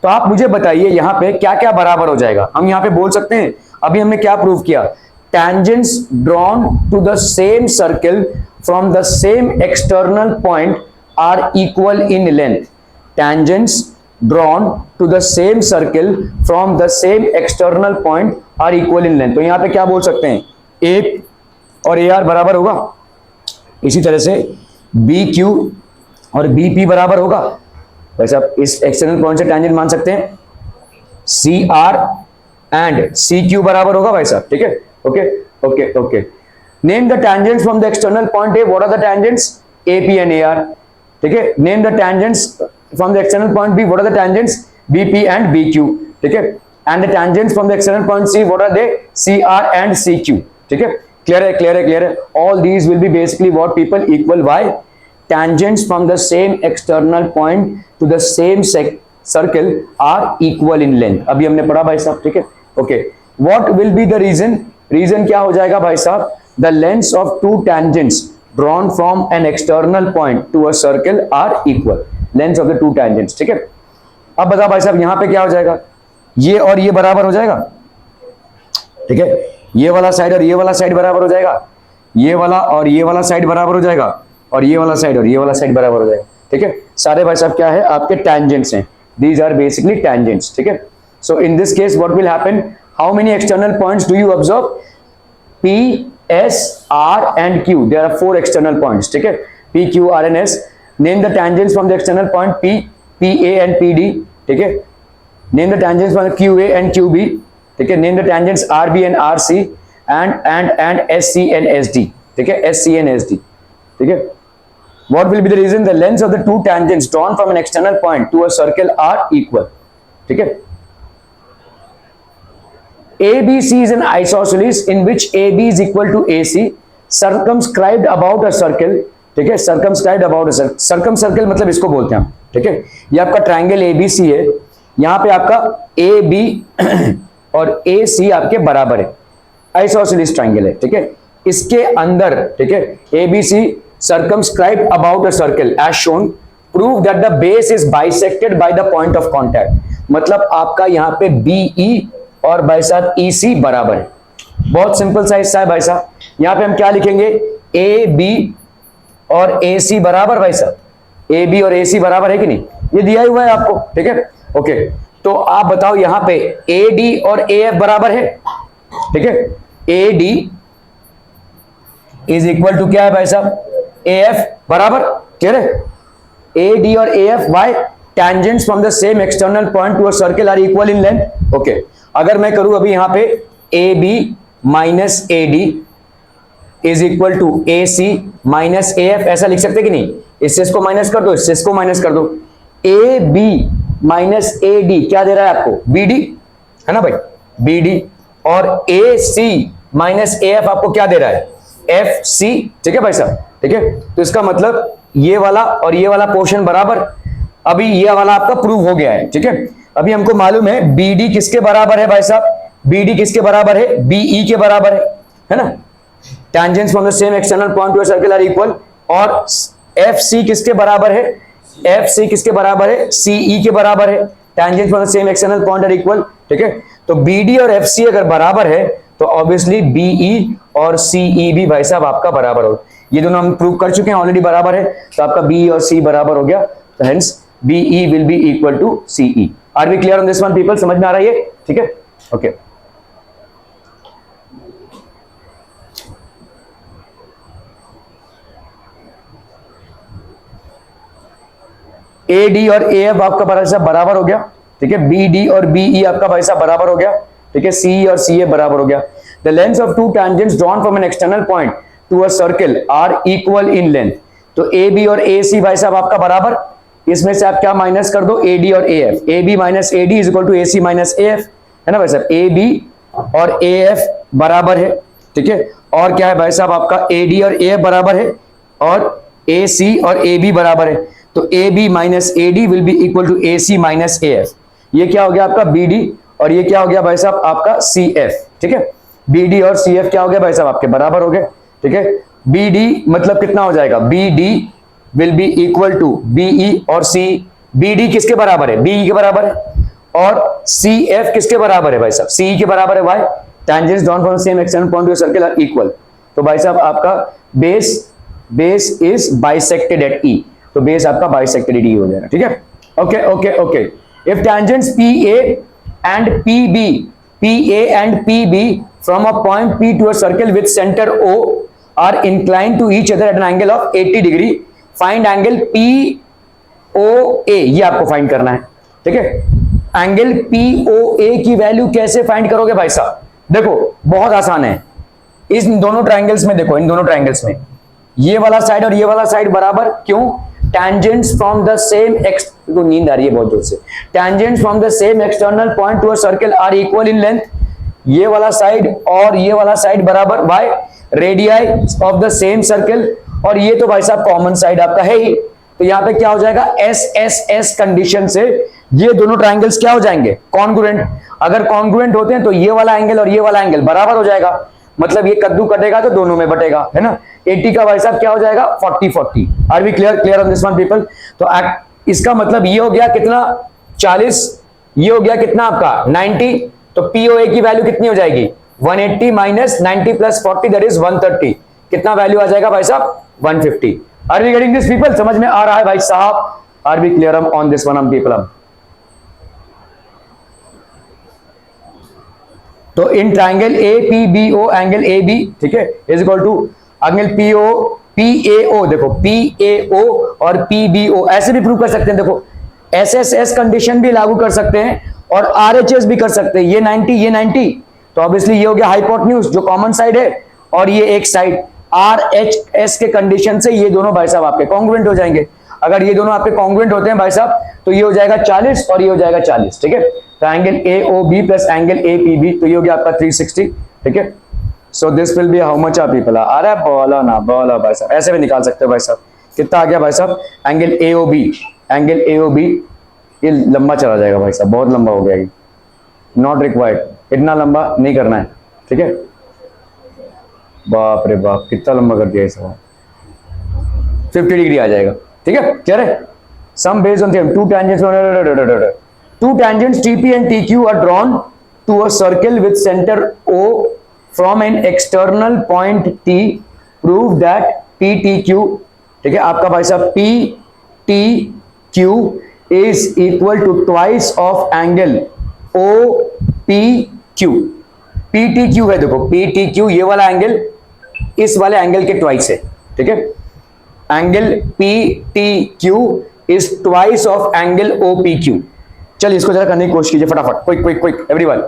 तो आप मुझे बताइए यहाँ पे क्या क्या बराबर हो जाएगा। हम यहाँ पे बोल सकते हैं, अभी हमने क्या प्रूव किया, tangents drawn to the same circle from the same external point are equal in length. Tangents drawn to the same circle from the same external point are equal in length. तो यहाँ पे क्या बोल सकते हैं, A और AR बराबर होगा। इसी तरह से BQ और BP बराबर होगा। वैसे आप इस एक्सटर्नल पॉइंट से टैंजेंट मान सकते हैं, CR एंड CQ बराबर होगा भाई साहब, ठीक है। Okay okay okay, name the tangents from the external point A, what are the tangents AP and AR, ठीक है। Name the tangents from the external point B, what are the tangents BP and BQ, ठीक है। And the tangents from the external point C, what are they, CR and CQ, ठीक है। Clear है, clear है, clear है। All these will be basically what people equal. Why? tangents from the same external point to the same circle are equal in length। अभी हमने पढ़ा भाई साहब, ठीक है। Okay, what will be the reason? Reason क्या हो जाएगा भाई साहब, the lengths of two tangents drawn from an external point to a circle are equal, lengths of the two tangents, ठीक है। अब बताओ भाई साहब यहाँ पे क्या हो जाएगा, ये और ये बराबर हो जाएगा, ठीक है। ये वाला साइड और ये वाला साइड बराबर हो जाएगा, ये वाला और ये वाला साइड बराबर हो जाएगा, और ये वाला साइड और ये वाला साइड बराबर हो जाएगा, ठीक है। सारे भाई साहब क्या है, आपके टैंजेंट्स हैं। दीज आर बेसिकली टैंजेंट्स, ठीक है। So in this case what will happen, how many external points do you observe, P S R and Q, there are 4 external points, ठीक है। P Q R and S, name the tangents from the external point P, PA and PD, ठीक है। name the tangents from QA and QB, ठीक है। name the tangents RB and RC and SC and SD, ठीक है। SC and SD, ठीक है। What will be the reason? The lengths of the two tangents drawn from an external point to a circle are equal, ठीक है। ABC is an isosceles in which AB is equal to AC, circumscribed about a circle, ठीक है, circumscribed about a circle, circum मतलब इसको बोलते हैं हम, ठीक है। ये आपका ट्राइंगल ABC है, यहाँ पे आपका AB और AC आपके बराबर है, आइसोसेलेस ट्राइंगल है, ठीक है। इसके अंदर, ठीक है, ABC circumscribed about a circle as shown, prove that the base is bisected by the point of contact, मतलब आपका यहाँ पे BE और भाई साहब EC बराबर है। बहुत सिंपल सा हिस्सा है भाई साहब। यहाँ पे हम क्या लिखेंगे, AB और AC बराबर, भाई साहब AB और AC बराबर है कि नहीं, ये दिया हुआ है आपको, ठीक है। ओके, तो आप बताओ यहाँ पे AD और AF बराबर है, ठीक है। AD इज इक्वल टू क्या है भाई साहब, AF बराबर, क्लियर है। AD और AF why tangents from the same external point to a circle are equal in length, okay. अगर मैं करूं अभी यहाँ पे AB minus AD is equal to AC minus AF, ऐसा लिख सकते कि नहीं, इससे इसको माइनस कर दो, इससे इसको माइनस कर दो। AB माइनस AD क्या दे रहा है आपको, BD है ना भाई, BD, और AC माइनस AF आपको क्या दे रहा है, FC, ठीक है भाई साहब, ठीक है। तो इसका मतलब ये वाला और ये वाला पोर्शन बराबर, अभी ये वाला आपका प्रूव हो गया है, ठीक है। अभी हमको मालूम है BD किसके बराबर है भाई साहब, BD किसके बराबर है, BE के बराबर है ना। tangents from the same external point to a circle are equal, और FC किसके बराबर है, FC किसके बराबर है, CE के बराबर है, tangents from the same external point are equal, ठीक है। तो BD और FC अगर बराबर है तो ऑब्वियसली BE और CE भी भाई साहब आपका बराबर हो, ये दोनों हम प्रूव कर चुके हैं ऑलरेडी बराबर है, तो आपका BE और C बराबर हो गया, तो hence BE will be equal to CE। Are we clear on this one people, समझ में आ रहा है ये, ठीक है, ओके। AD और AF आपका भाई साहब बराबर हो गया, ठीक है। BD और BE आपका भाई साहब बराबर हो गया, ठीक है। CE और CA बराबर हो गया। The lengths of two tangents drawn from an external point to a circle are equal in length, तो AB और AC भाई साहब आपका बराबर, इसमें से आप क्या माइनस कर दो, AD और AF, AB minus AD is equal to AC minus AF, है ना भाई साहब। AB और AF बराबर है, ठीक है। और क्या है भाई साहब आपका AD और AF बराबर है, और AC और AB बराबर है, तो AB minus AD will be equal to AC minus AF। ये क्या हो गया आपका BD, और ये क्या हो गया भाई साहब आपका CF, ठीक है। BD और CF क्या हो गया भाई साहब आपके बराबर हो गए, ठीक है। BD मतलब कितना हो जाएगा, BD will be equal to BE और C, BD किसके बराबर है, BE के बराबर है, और CF किसके बराबर है भाई साहब, CE के बराबर है। Why tangents drawn from the same external point to a circle are equal, तो भाई साहब आपका base is bisected eight E, तो बेस आपका बाइसेक्टेड एट E हो जाएगा, ठीक है। Okay okay okay, if tangents PA and PB from a point P to a circle with center O are inclined to each other at an angle of 80 degree, find angle POA, ये आपको find करना है, ठीक है। Angle POA की value कैसे find करोगे भाई साहब, देखो बहुत आसान है। इन दोनों ट्राइंगल्स में देखो, इन दोनों ट्राइंगल्स में ये वाला साइड और ये वाला साइड बराबर, क्यों, tangents from the same को नींद आ रही है बहुत जोर से, tangents from the same external point to a circle are equal in length, ये वाला साइड और ये वाला साइड बराबर, by radii of the same circle, और ये तो भाई साहब कॉमन साइड आपका है ही, तो यहाँ पे क्या हो जाएगा, SSS कंडीशन से ये दोनों ट्राइंगल्स क्या हो जाएंगे, कॉन्ग्रुएंट। अगर कॉन्ग्रुएंट होते हैं तो ये वाला एंगल और ये वाला एंगल बराबर हो जाएगा, मतलब ये कद्दू कटेगा तो दोनों में बटेगा, है ना। 80 का भाई साहब क्या हो जाएगा, 40-40। Are we clear on this one people. तो इसका मतलब ये हो गया कितना, 40, ये हो गया कितना आपका 90, तो POA की वैल्यू कितनी हो जाएगी, 180 माइनस 90 प्लस 40 दैट इज 130, कितना वैल्यू आ जाएगा भाई साहब, 150। Are we getting this people, समझ में आ रहा है भाई साहब, are we clear on this one people. तो in triangle APBO angle AB, ठीक है, is equal to angle PAO, देखो PAO और PBO ऐसे भी प्रूव कर सकते हैं, देखो SSS कंडीशन भी लागू कर सकते हैं और RHS भी कर सकते हैं, ये 90, तो ऑब्वियसली ये हो गया हाइपोटेन्यूज जो कॉमन साइड है, और ये एक साइड RHS के कंडीशन से ये दोनों भाई साहब आपके कॉन्ग्रुएंट हो जाएंगे। अगर ये दोनों आपके कॉन्ग्रुएंट होते हैं भाई साहब तो ये हो जाएगा 40 और ये हो जाएगा 40, ठीक है। तो angle AOB plus angle APB, तो ये हो गया आपका 360, ठीक है। So this will be how much आप पीपल, अरे बोला ना बोला भाई साहब, ऐसे भी निकाल सकते हो भाई साहब। कितना आ गया भाई साहब, एंगल AOB ये लंबा चला जाएगा भाई साहब, बहुत लंबा हो गया ये, नॉट रिक्वायर्ड, इतना लंबा नहीं करना है, ठीक है। बाप रे बाप कितना लंबा कर दिया इस 50 डिग्री आ जाएगा, ठीक है। क्या है some based on theorem, two tangents TP and TQ are drawn to a circle with center O from an external point T, prove that PTQ, ठीक है आपका भाई साहब, PTQ is equal to twice of angle OPQ। PTQ है, देखो PTQ ये वाला angle इस वाले एंगल के ट्वाइस है, ठीक है। Angle PTQ is twice of angle OPQ। चलिए इसको जरा करने की कोशिश कीजिए फटाफट, क्विक क्विक क्विक एवरीवन।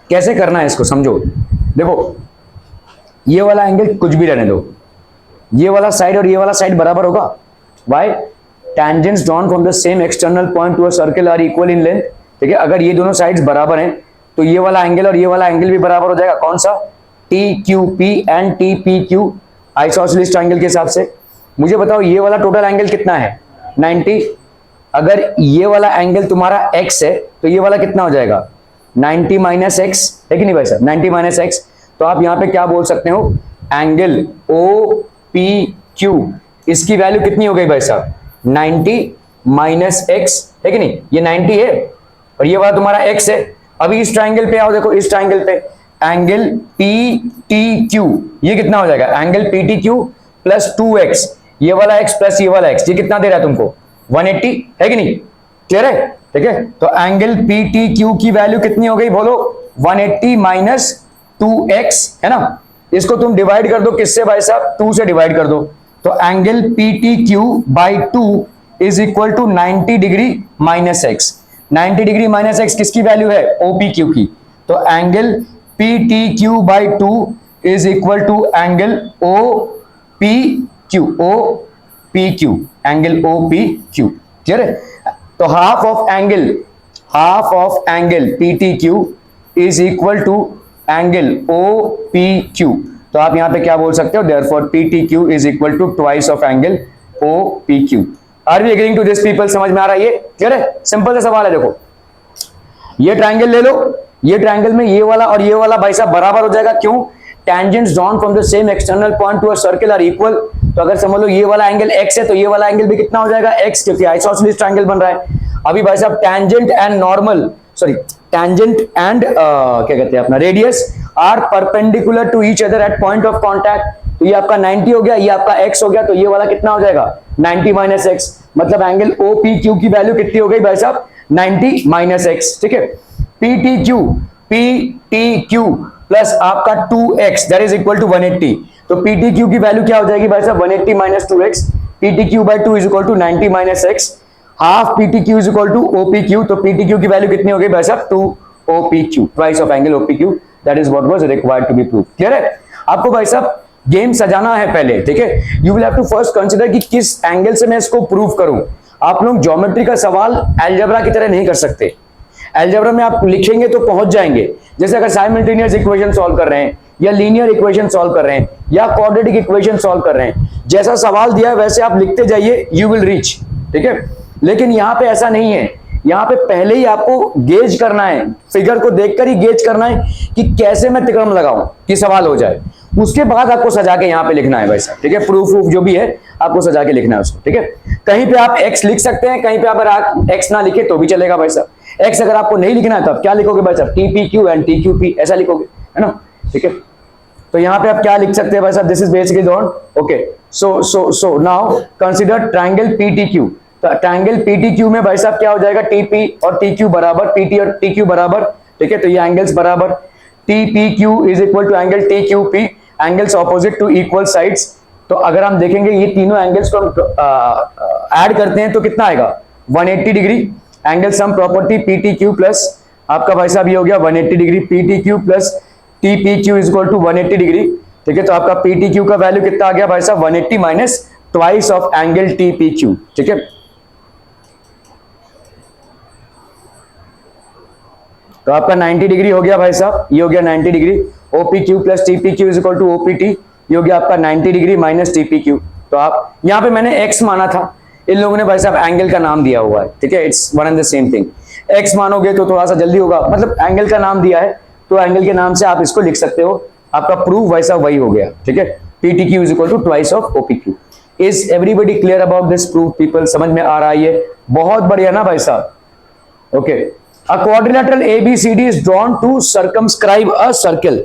कैसे करना है इसको समझो, देखो ये वाला एंगल कुछ भी रहने दो, ये वाला साइड और ये वाला साइड बराबर होगा। Why, tangents drawn from the same external point to a circle are equal in length, ठीक है। अगर ये दोनों साइड्स बराबर हैं तो ये वाला एंगल और ये वाला एंगल भी बराबर हो जाएगा। कौन सा, TQP and TPQ isosceles triangle के हिसाब से। मुझे बताओ ये वाला टोटल एंगल कितना है, 90। अगर ये वाला एंगल तुम्हारा x है तो ये वाला कितना हो जाएगा, 90 माइनस एक्स, है कि नहीं भाई साहब, 90 माइनस एक्स। तो आप यहाँ पे क्या बोल सकते हो, एंगल OPQ इसकी वैल्यू कितनी हो गई भाई साहब, 90 माइनस एक्स, है कि नहीं, ये 90 है और ये वाला तुम्हारा x है। अभी इस ट्राइंगल पे आओ, देखो इस ट्राइंगल पे एंगल PTQ ये कितना हो जाएगा, एंगल PTQ प्लस 2x, ये वाला x प्लस ये वाला x, ये कितना दे रहा है तुमको, 180, है कि नहीं, क्लियर है, ठीक है। तो एंगल PTQ की वैल्यू कितनी हो गई बोलो, 180 माइनस 2x, है ना। इसको तुम डिवाइड कर दो किससे भाई साहब, 2 से डिवाइड कर दो। तो angle PTQ by 2 is equal to 90 degree minus x. 90 degree minus x किसकी वैल्यू है, OPQ की। तो angle PTQ by 2 is equal to angle OPQ, angle OPQ, clear है। तो half of angle PTQ is equal to angle OPQ। तो आप यहां पे क्या बोल सकते हो, therefore PTQ is equal to twice of angle OPQ। Are we agreeing to this people, समझ में आ रहा है ये, क्लियर है। सिंपल सा सवाल है, देखो ये ट्राइंगल ले लो, ये ट्राइंगल में ये वाला और ये वाला भाई साहब बराबर हो जाएगा, क्यों, tangents drawn from the same external point to a circle are equal। तो अगर समझ लो ये वाला एंगल x है तो ये वाला एंगल भी कितना हो जाएगा, x, क्योंकि आइसोसेलेस ट्रायंगल बन रहा है। अभी भाई साहब टेंजेंट एंड क्या कहते हैं अपना radius are perpendicular to each other at point of contact. तो ये आपका 90 हो गया, ये आपका x हो गया, तो ये वाला कितना हो जाएगा, 90 माइनस एक्स। मतलब एंगल OPQ की वैल्यू कितनी हो गई भाई साहब, 90 माइनस एक्स, ठीक है। PTQ प्लस आपका 2x that is equal to 180। तो PTQ की वैल्यू क्या हो जाएगी भाई साहब, 180 minus 2x, PTQ by 2 is equal to 90 minus x, half PTQ is equal to OPQ। तो PTQ की वैल्यू कितनी हो गई भाई साहब, 2 OPQ, twice of angle OPQ। That is what was required to be prove. Clear है आपको भाई साहब? गेम सजाना है पहले, ठीक है। You will have to first consider कि किस एंगल से मैं इसको प्रूव करूं। आप लोग ज्योमेट्री का सवाल अलजेब्रा की तरह नहीं कर सकते। अलजेब्रा में आप लिखेंगे तो पहुंच जाएंगे। जैसे अगर साइमल्टेनियस इक्वेशन सॉल्व कर रहे हैं या लीनियर इक्वेशन सॉल्व कर रहे हैं या क्वाड्रेटिक इक्वेशन सॉल्व कर रहे हैं, जैसा सवाल दिया है वैसे आप लिखते जाइए, यू विल रीच, ठीक है। लेकिन यहां पे ऐसा नहीं है। यहां पे पहले ही आपको गेज करना है, फिगर को देखकर ही गेज करना है कि कैसे मैं तिक्रम लगाऊं कि सवाल हो जाए। उसके बाद आपको सजा के यहां पे लिखना है भाई साहब, ठीक है। प्रूफ जो भी है आपको सजा के लिखना है उसको, ठीक है। कहीं पे आप एक्स लिख सकते हैं, कहीं पे अगर आप एक्स ना लिखे तो भी चलेगा भाई साहब। एक्स अगर आपको नहीं लिखना है तो आप क्या लिखोगे भाई साहब? T P Q and T Q P, ऐसा लिखोगे, है ना, ठीक है। तो यहां पे आप क्या लिख सकते हैं भाई साहब? This is basically done, okay. So now consider triangle P T Q. तो ट्रायंगल पीटीक्यू में भाई साहब क्या हो जाएगा? टीपी और टीक्यू बराबर, पीटी और टीक्यू बराबर, ठीक है। तो ये एंगल्स बराबर, T P Q is equal to angle T Q P, angles opposite to equal sides. तो अगर हम देखेंगे ये तीनों एंगल्स को ऐड करते हैं तो कितना आएगा? 180 degree. Angle sum property P T Q plus आपका भाई साहब ये हो गया 180 degree, P T Q plus T P Q is equal to 180 degree, ठीक है। तो आपका पीटीक्यू का वैल्यू कितना आ गया भाई साहब? 180 माइनस ट्वाइस ऑफ एंगल टीपीक्यू, ठीक है। तो आपका 90 डिग्री हो गया भाई साहब, ये हो गया 90 degree. O P Q plus T P Q is equal to O P T, ये हो गया आपका 90 डिग्री माइनस टीपीक्यू। तो आप यहाँ पे मैंने एक्स माना था, इन लोगों ने भाई साहब एंगल का नाम दिया हुआ है, ठीक है। It's one and the same thing. X मानोगे तो थोड़ा सा जल्दी होगा, मतलब एंगल का नाम दिया है तो एंगल के नाम से आप इसको लिख सकते हो। आपका प्रूफ भाई साहब वही हो गया, ठीक है। P T Q is equal to twice of O P Q. Is everybody clear about this proof people? समझ में आ रहा है ये? बहुत बढ़िया ना भाई साहब, okay. A quadrilateral ABCD is drawn to circumscribe a circle.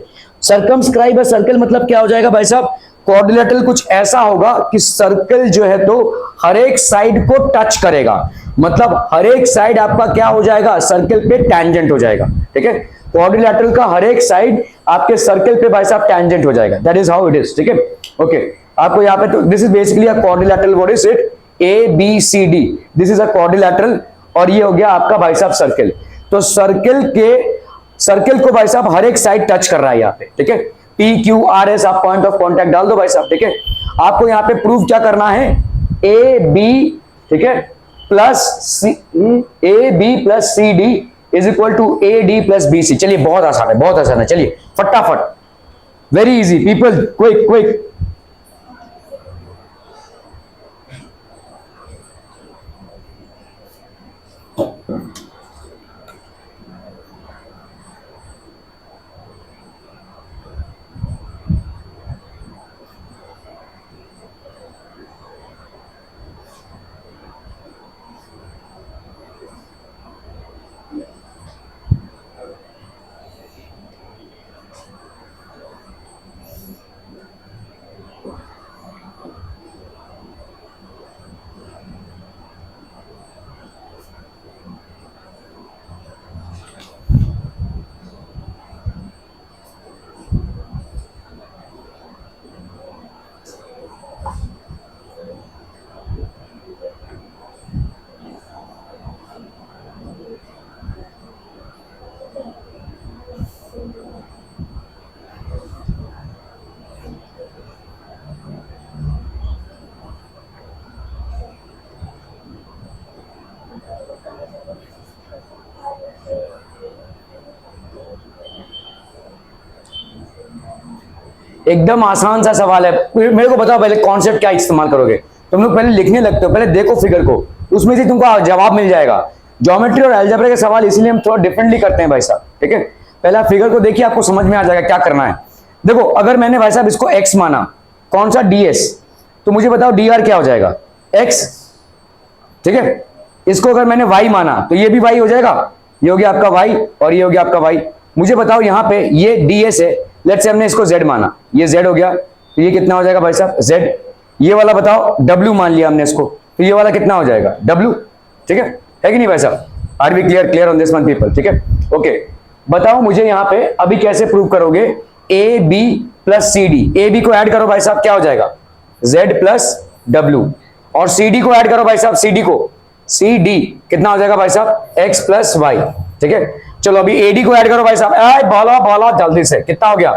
Circumscribe a circle मतलब क्या हो जाएगा भाई साहब? क्वाड्रिलेटरल कुछ ऐसा होगा कि सर्कल जो है तो हर एक साइड को टच करेगा, मतलब हर एक साइड आपका क्या हो जाएगा? सर्कल पे टैंजेंट हो जाएगा, ठीक है। क्वाड्रिलेटरल का हर एक साइड आपके सर्कल पे भाई साहब टैंजेंट हो जाएगा, that is how it is, ठीक है, ओके। आपको यहाँ पे तो this is basically a quadrilateral, what is it? ABCD, this is a quadrilateral और ये हो गया आपका भाई साहब सर्कल। तो सर्कल को भाई साहब हर एक साइड टच कर रहा है यहाँ पे, ठीक है। PQRS आप पॉइंट ऑफ कांटेक्ट डाल दो भाई साहब, ठीक है। आपको यहाँ पे प्रूव क्या करना है? AB, ठीक है, plus AB plus CD is equal to AD plus BC। चलिए बहुत आसान है, बहुत आसान है, चलिए फटाफट, very easy people, quick quick. एकदम आसान सा सवाल है। मेरे को बताओ पहले कॉन्सेप्ट क्या इस्तेमाल करोगे? तुम लोग पहले लिखने लगते हो, पहले देखो फिगर को, उसमें से तुमको जवाब मिल जाएगा। ज्योमेट्री और अलजेब्रा के सवाल इसीलिए हम थोड़ा डिफरेंटली करते हैं भाई साहब, ठीक है। पहले आप फिगर को देखिए, आपको समझ में आ जाएगा क्या करना है। देखो अगर मैंने भाई साहब इसको x माना, कौन सा ds, तो मुझे बताओ dr क्या हो जाएगा? x, ठीक है। इसको अगर मैंने y माना तो ये भी y हो जाएगा, ये हो गया आपका y और ये हो गया आपका y। मुझे बताओ यहाँ पे ये ds है, लेट्स से हमने इसको z माना, ये z हो गया, तो ये कितना हो जाएगा भाई साहब? z। ये वाला बताओ w मान लिया हमने इसको, तो ये वाला कितना हो जाएगा? w, ठीक है कि नहीं भाई साहब? Are we clear on this one people, ठीक है, ओके। बताओ मुझे यहाँ पे अभी कैसे प्रूव करोगे? A B plus C D, A B को ऐड करो भाई साहब, क्या हो जाएगा? z प्लस w, और सी डी को ऐड करो भाई साहब, सी डी को, सी डी कितना हो जाएगा भाई साहब? x प्लस वाई, ठीक है। चलो अभी एडी को ऐड करो भाई साहब, बोलो बोलो जल्दी से, कितना हो गया,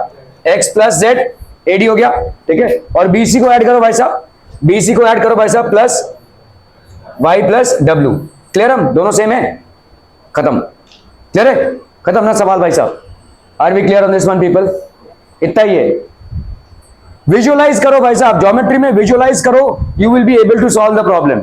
x प्लस जेड, एडी हो गया, ठीक है। और बीसी को ऐड करो भाई साहब, बीसी को ऐड करो भाई साहब, plus y plus W. Clear, हम दोनों सेम है, खत्म। क्लियर है, खत्म ना सवाल भाई साहब, are we clear on this one people? इतना ही है। विजुअलाइज करो भाई साहब, ज्योमेट्री में विजुअलाइज करो, you will be able to solve the problem.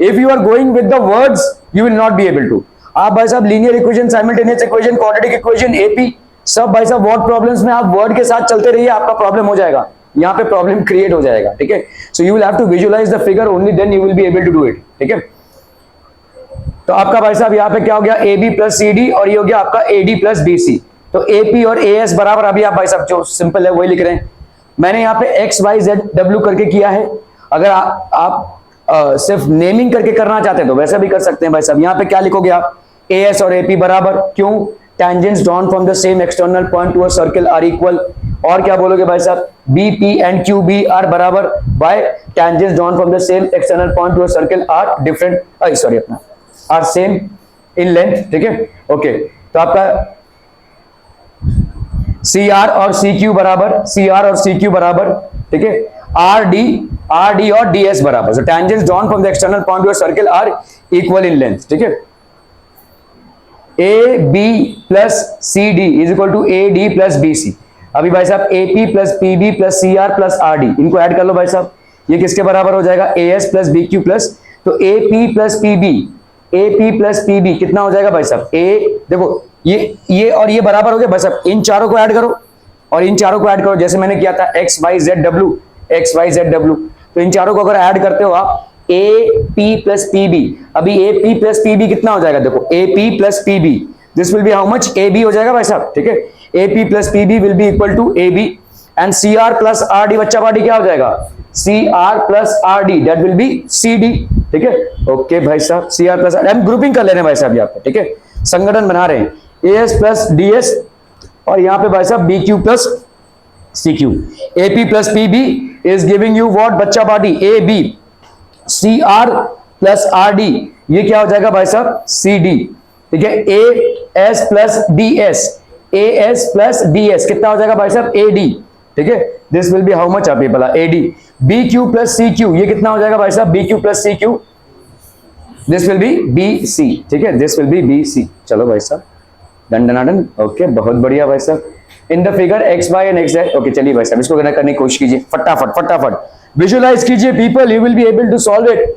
If you are going with the words you will not be able to. आप भाई साहब linear equation, simultaneous equation, quadratic equation, AP, सब भाई साहब वर्ड प्रॉब्लम्स में आप word के साथ चलते रहिए, आपका प्रॉब्लम हो जाएगा, यहाँ पे प्रॉब्लम क्रिएट हो जाएगा, ठीक है। So you will have to visualise the figure, only then you will be able to do it, ठीक है। तो आपका भाई साहब यहाँ पे क्या हो गया, A B plus C D, और ये हो गया आपका A D plus B C. तो ए पी और ए एस बराबर, अभी आप भाई साहब जो सिंपल है वही लिख रहे हैं। मैंने यहाँ पे एक्स वाई जेड डब्ल्यू करके किया है। अगर आप सिर्फ नेमिंग करके करना चाहते हैं तो वैसा भी कर सकते हैं भाई साहब। यहाँ पे क्या लिखोगे आप, ए एस और ए पी बराबर, क्यों, tangents drawn from the same external point to a circle are equal। और क्या बोलोगे भाई साहब, B P and Q B are बराबर, by tangents drawn from the same external point to a circle are different, sorry अपना are same in length, ठीक है। Okay, तो आपका सी आर और सी क्यू बराबर, सी आर और C Q बराबर, ठीक है, आर डी और डी एस बराबर। सो tangents drawn from the external point to a circle are equal in length, ठीक है। A B plus C D is equal to A D plus B C. अभी भाई साहब A P plus P B plus C R plus R D, इनको add कर लो भाई साहब, ये किसके बराबर हो जाएगा, A S plus B Q plus, तो A P plus P B, A P plus P B कितना हो जाएगा भाई साहब, ए देखो ये और ये बराबर हो गया भाई साहब, इन चारों को ऐड करो और इन चारों को ऐड करो, जैसे मैंने किया था X Y Z W, X Y Z W. तो इन चारों को अगर ऐड करते हो आप, A P plus P B, अभी A P plus P B कितना हो जाएगा, देखो A P plus P B, this will be how much, A B हो जाएगा भाई साहब, ठीक है। A P plus P B will be equal to A B, and C R plus R D, बच्चा पार्टी क्या हो जाएगा, C R plus R D, that will be C D, ठीक है। ओके भाई साहब, सी आर प्लस आर, हम grouping कर ले रहे हैं भाई साहब यहाँ पे, ठीक है, संगठन बना रहे हैं, A S plus D S, और यहाँ पे भाई साहब B Q plus C Q. A P plus P B is giving you what बच्चा party, A B, C R plus R D, ये क्या हो जाएगा भाई साहब, सी डी, ठीक है। A S plus D S, A S plus D S कितना हो जाएगा भाई साहब, ए डी, ठीक है। This will be how much, आप ये बोला A D. B Q plus C Q, ये कितना हो जाएगा भाई साहब, B Q plus C Q, this will be B C, ठीक है, this will be B C. चलो भाई साहब, डन डन डन, ओके, बहुत बढ़िया भाई साहब। In the figure X Y and X Z, okay चलिए भाई साहब इसको करने की कोशिश कीजिए, फटाफट फटाफट विजुअलाइज कीजिए people, you will be able to solve it.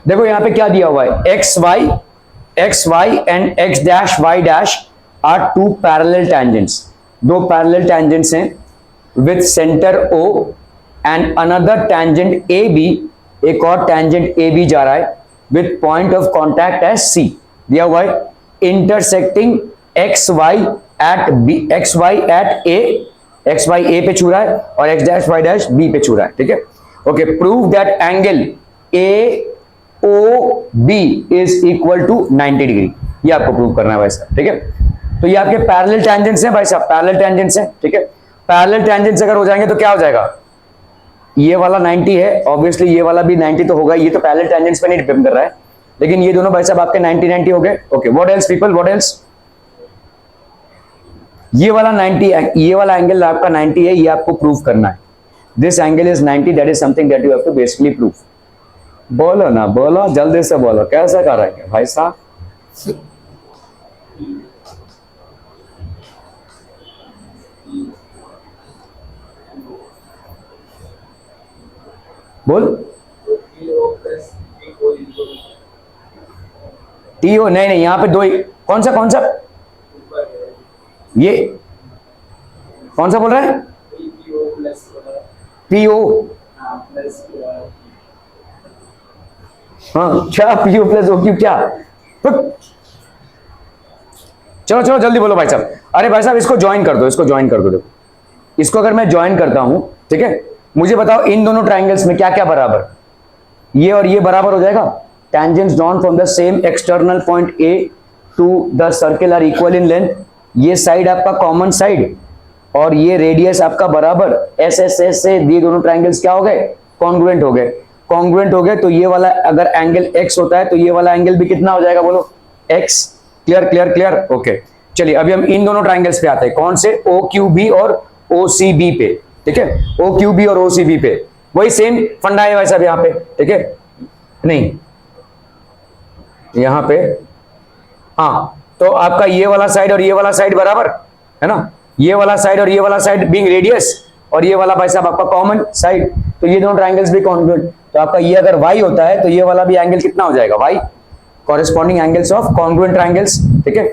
देखो यहां पे क्या दिया हुआ है, x Y and x dash Y dash are two parallel tangents, दो पैरेलल टेंजेंट्स हैं with centre O and another tangent A B, एक और टेंजेंट ए बी जा रहा है with point of contact as C, दिया हुआ है, intersecting x y at B, x y at A, x Y ए पे छू रहा है और X dash Y dash B पे छू रहा है, ठीक है। Okay, prove that angle A O B is equal to 90 degree, ये आपको प्रूव करना है भाई साहब, ठीक है। तो ये आपके पैरेलल टेंजेंट्स हैं भाई साहब, पैरेलल टेंजेंट्स हैं, ठीक है। पैरेलल टेंजेंट्स अगर हो जाएंगे तो क्या हो जाएगा, ये वाला 90 है, ऑब्वियसली ये वाला भी 90 तो होगा, ये तो पैरेलल टेंजेंट्स पे नहीं डिपेंड कर रहा है, लेकिन ये दोनों भाई साहब आपके 90 हो गए। Okay, what else people, what else, ये वाला 90, ये वाला एंगल आपका 90 है, ये आपको प्रूव करना है, this angle is 90, that is something that you have to basically prove. बोलो ना, बोलो जल्दी से बोलो, कैसा कर रहे हैं भाई साहब, बोल। टी ओ, नहीं नहीं, यहाँ पे दो ही, कौन सा ये कौन सा बोल रहा है? पी ओ, हाँ क्या P O plus O Q क्या? चलो चलो जल्दी बोलो भाई साहब। अरे भाई साहब इसको ज्वाइन कर दो, इसको ज्वाइन कर दो। देखो इसको अगर मैं ज्वाइन करता हूं, ठीक है, मुझे बताओ इन दोनों ट्राइंगल्स में क्या क्या बराबर, ये और ये बराबर हो जाएगा। Tangents drawn from the same external point A to the circle are equal in length. ये साइड आपका कॉमन साइड और ये रेडियस आपका बराबर। एस एस एस से ये दोनों ट्राइंगल्स क्या हो गए? कॉन्ग्रुएंट हो गए। कॉन्ग्रुएंट हो गए तो ये वाला अगर एंगल एक्स होता है तो ये वाला एंगल भी कितना हो जाएगा? बोलो x. Clear clear clear, okay. चलिए अभी हम इन दोनों ट्राइंगल्स पे आते हैं। कौन से? ओ क्यू बी और ओ सी बी पे, ठीक है, ओ क्यू बी और ओ सी बी पे वही सेम फंडा है वैसा यहाँ पे, ठीक है, नहीं यहाँ पे, हाँ तो आपका ये वाला साइड और ये वाला साइड बराबर है ना, ये वाला साइड और ये वाला साइड बीइंग रेडियस और ये वाला भाई साहब आपका कॉमन साइड, तो ये दोनों ट्राइंगल्स भी कॉन्ग्रुएंट। तो आपका ये अगर y होता है तो ये वाला भी एंगल कितना हो जाएगा? y, corresponding angles of congruent triangles, ठीक है।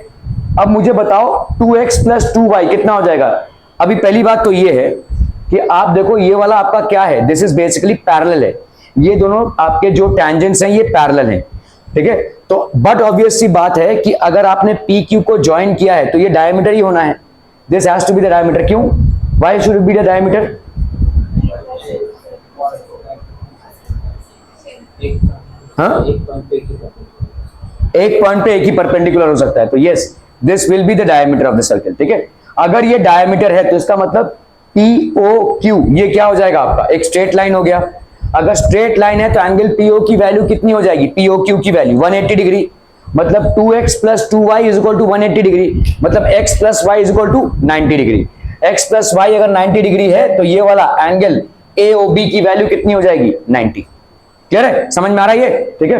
अब मुझे बताओ 2x प्लस 2y कितना हो जाएगा? अभी पहली बात तो ये है कि आप देखो ये वाला आपका क्या है, दिस इज बेसिकली पैरेलल है, ये दोनों आपके जो टेंजेंट्स हैं ये पैरेलल हैं, ठीक है। तो बट ऑब्वियस सी बात है कि अगर आपने पी क्यू को ज्वाइन किया है तो ये डायमीटर ही होना है, this has to be the diameter. क्यों? Why should it be the diameter? हाँ, एक पॉइंट पे एक ही परपेंडिकुलर हो सकता है, तो yes this will be the diameter of the circle, ठीक है। अगर ये डायमीटर है तो इसका मतलब पी ओ क्यू ये क्या हो जाएगा आपका? एक स्ट्रेट लाइन हो गया। अगर स्ट्रेट लाइन है तो एंगल पीओ की वैल्यू कितनी हो जाएगी? पीओ क्यू की वैल्यू 180 डिग्री, मतलब 2x plus 2y is equal to 180 degree, मतलब x plus y is equal to 90 degree. x plus y अगर 90 डिग्री है तो ये वाला एंगल AOB की वैल्यू कितनी हो जाएगी? 90। क्लियर है? समझ में आ रहा है ये? ठीक है।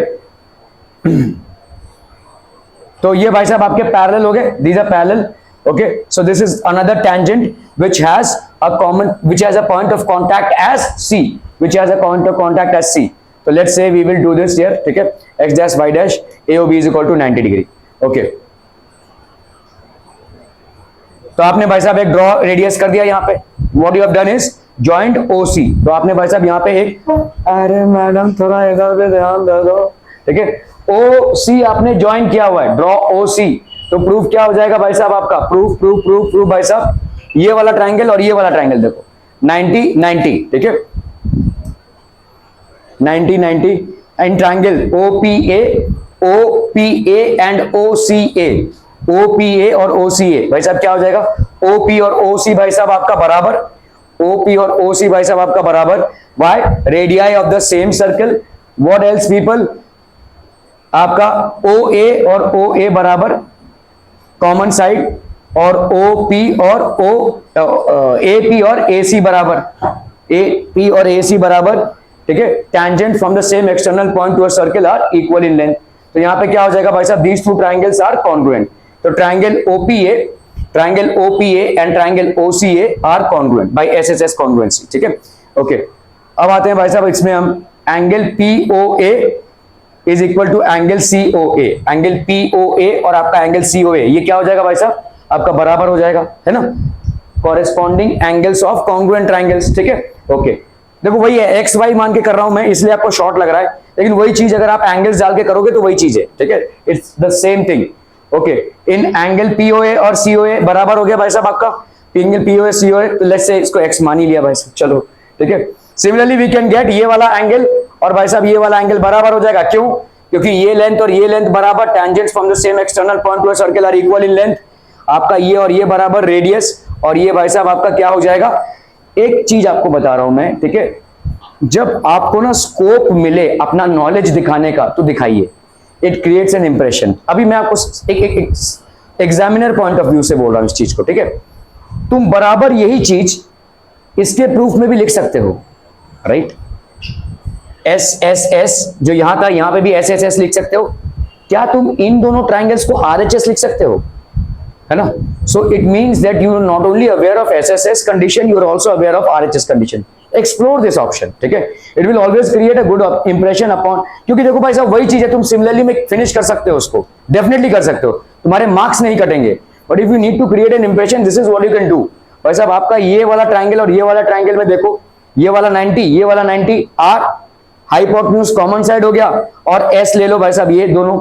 तो ये भाई साहब आपके पैरेलल हो गए, these are parallel, okay, so this is another tangent which has a point of contact as C, which has a point of contact as C. So let's say we will do this here, ठीक है, x dash y dash AOB is equal to 90 degree, okay। तो आपने भाई साहब एक draw radius कर दिया यहाँ पे, what you have done is joined OC। तो आपने भाई साहब यहाँ पे एक, अरे मैडम थोड़ा इधर पे ध्यान दे दो, ठीक है, OC आपने ज्वाइन किया हुआ है, ड्रॉ OC। तो प्रूफ क्या हो जाएगा भाई साहब आपका? प्रूफ प्रूफ प्रूफ प्रूफ भाई साहब, ये वाला ट्राइंगल और ये वाला ट्राइंगल देखो 90 90, ठीक है, 90 90 and triangle OPA and OCA, OPA और OCA भाई साहब क्या हो जाएगा? OP और OC भाई साहब आपका बराबर, OP और OC भाई साहब आपका बराबर, why radii of the same circle. What else people? आपका OA और OA बराबर कॉमन साइड और OP और AP और AC बराबर, AP और AC बराबर, ठीक है। Tangent from the same external point to a circle are equal in length. तो यहाँ पे क्या हो जाएगा भाई साहब? These two triangles are congruent. तो triangle OPA and triangle OCA are congruent by SSS congruency, ठीक है, ओके। अब आते हैं भाई साहब इसमें हम angle POA is equal to angle COA, angle POA और आपका एंगल COA ये क्या हो जाएगा भाई साहब? आपका बराबर हो जाएगा, है ना, corresponding angles of congruent triangles, ठीक है, ओके। देखो वही है, एक्स वाई मान के कर रहा हूं मैं इसलिए आपको शॉर्ट लग रहा है, लेकिन वही चीज अगर आप एंगल्स डाल के करोगे तो वही चीज है, ठीक है, it's the same thing, okay. In angle POA और COA बराबर हो गया भाई साहब आपका एंगल POA COA, तो लेट्स से इसको x मान ही लिया भाई साहब, चलो ठीक है। सिमिलरली वी कैन गेट ये वाला एंगल और भाई साहब ये वाला एंगल बराबर हो जाएगा, क्यों? क्योंकि ये लेंथ और ये लेंथ बराबर, tangents from the same external point to a circle are equal in length. आपका ये और ये बराबर रेडियस, और ये भाई साहब आपका क्या हो जाएगा? एक चीज आपको बता रहा हूं मैं, ठीक है, जब आपको ना स्कोप मिले अपना नॉलेज दिखाने का तो दिखाइए, इट क्रिएट्स एन इंप्रेशन। अभी मैं आपको एक एग्जामिनर पॉइंट ऑफ व्यू से बोल रहा हूं इस चीज को, ठीक है। तुम बराबर यही चीज इसके प्रूफ में भी लिख सकते हो, राइट, SSS जो यहां था यहां पे भी SSS लिख सकते हो। क्या तुम इन दोनों ट्राइंगल्स को RHS लिख सकते हो? है ना। So it means that you are not only aware of SSS condition, you are also aware of RHS condition. Explore this option, ठीक है। It will always create a good impression upon, क्योंकि देखो भाई साहब वही चीज है, तुम सिमिलरली में फिनिश कर सकते हो उसको, डेफिनेटली कर सकते हो, तुम्हारे मार्क्स नहीं कटेंगे, but if you need to create an impression, this is what you can do. भाई साहब आपका ये वाला ट्राइंगल और ये वाला ट्राइंगल में देखो, ये वाला 90, ये वाला 90, आर हाइपोटेन्यूज कॉमन साइड हो गया, और एस ले लो भाई साहब, ये दोनों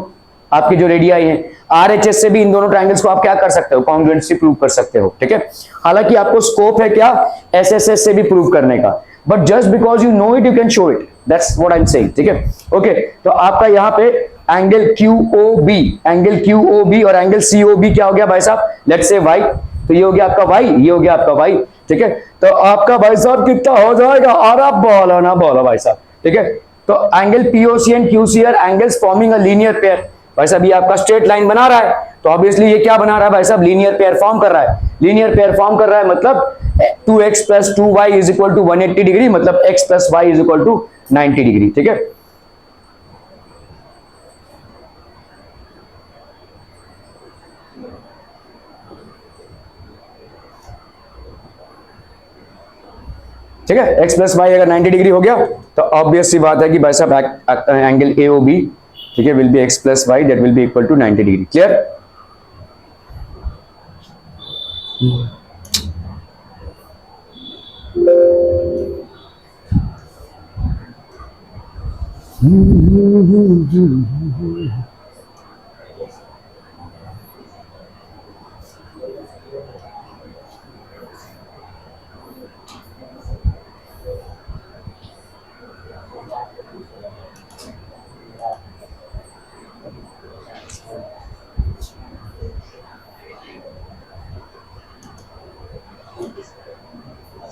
आपके जो रेडियाई हैं, आरएचएस से भी इन दोनों ट्रायंगल्स को आप क्या कर सकते हो, कॉन्ग्रुएंसी प्रूव कर सकते हो, ठीक है। हालांकि आपको स्कोप है क्या एसएसएस से भी प्रूव करने का, but just because you know it you can show it, that's what I am saying, ठीक है। ओके, तो आपका यहाँ पे एंगल क्यूओबी, एंगल क्यूओबी और एंगल सीओबी क्या हो गया भाई साहब, लेट्स से वाई, तो ये हो गया आपका वाई, ये हो गया आपका वाई, ठीक है। तो आपका भाई साहब कितना हो जाएगा, आरा बोला ना बोला भाई साहब, ठीक है। तो angle POC and QC are angles forming a linear pair, भाई साहब ये आपका स्ट्रेट लाइन बना रहा है, तो ऑब्वियसली ये क्या बना रहा है भाई साहब, लीनियर पेयर फॉर्म कर रहा है, लीनियर पेयर फॉर्म कर रहा है, मतलब 2x plus 2y is equal to 180 degree, मतलब x plus y is equal to 90 degree, ठीक है। ठीक है, x प्लस वाई अगर 90 डिग्री हो गया तो ऑब्वियस सी बात है कि भाई साहब एंगल AOB, ठीक है, will be x plus y, that will be equal to 90 degree, clear.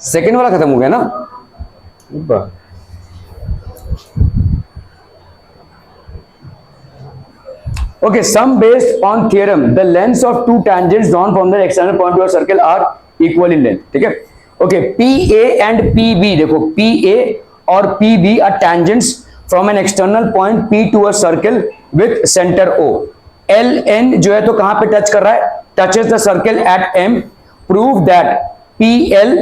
Second वाला खत्म हो गया ना। Okay, sum based on theorem, the lengths of two tangents drawn from the external point of a circle are equal in length, ठीक है। Okay, PA and PB, देखो PA और PB are tangents from an external point P to a circle with center O. LN जो है तो कहां पे touch कर रहा है, touches the circle at M. Prove that PL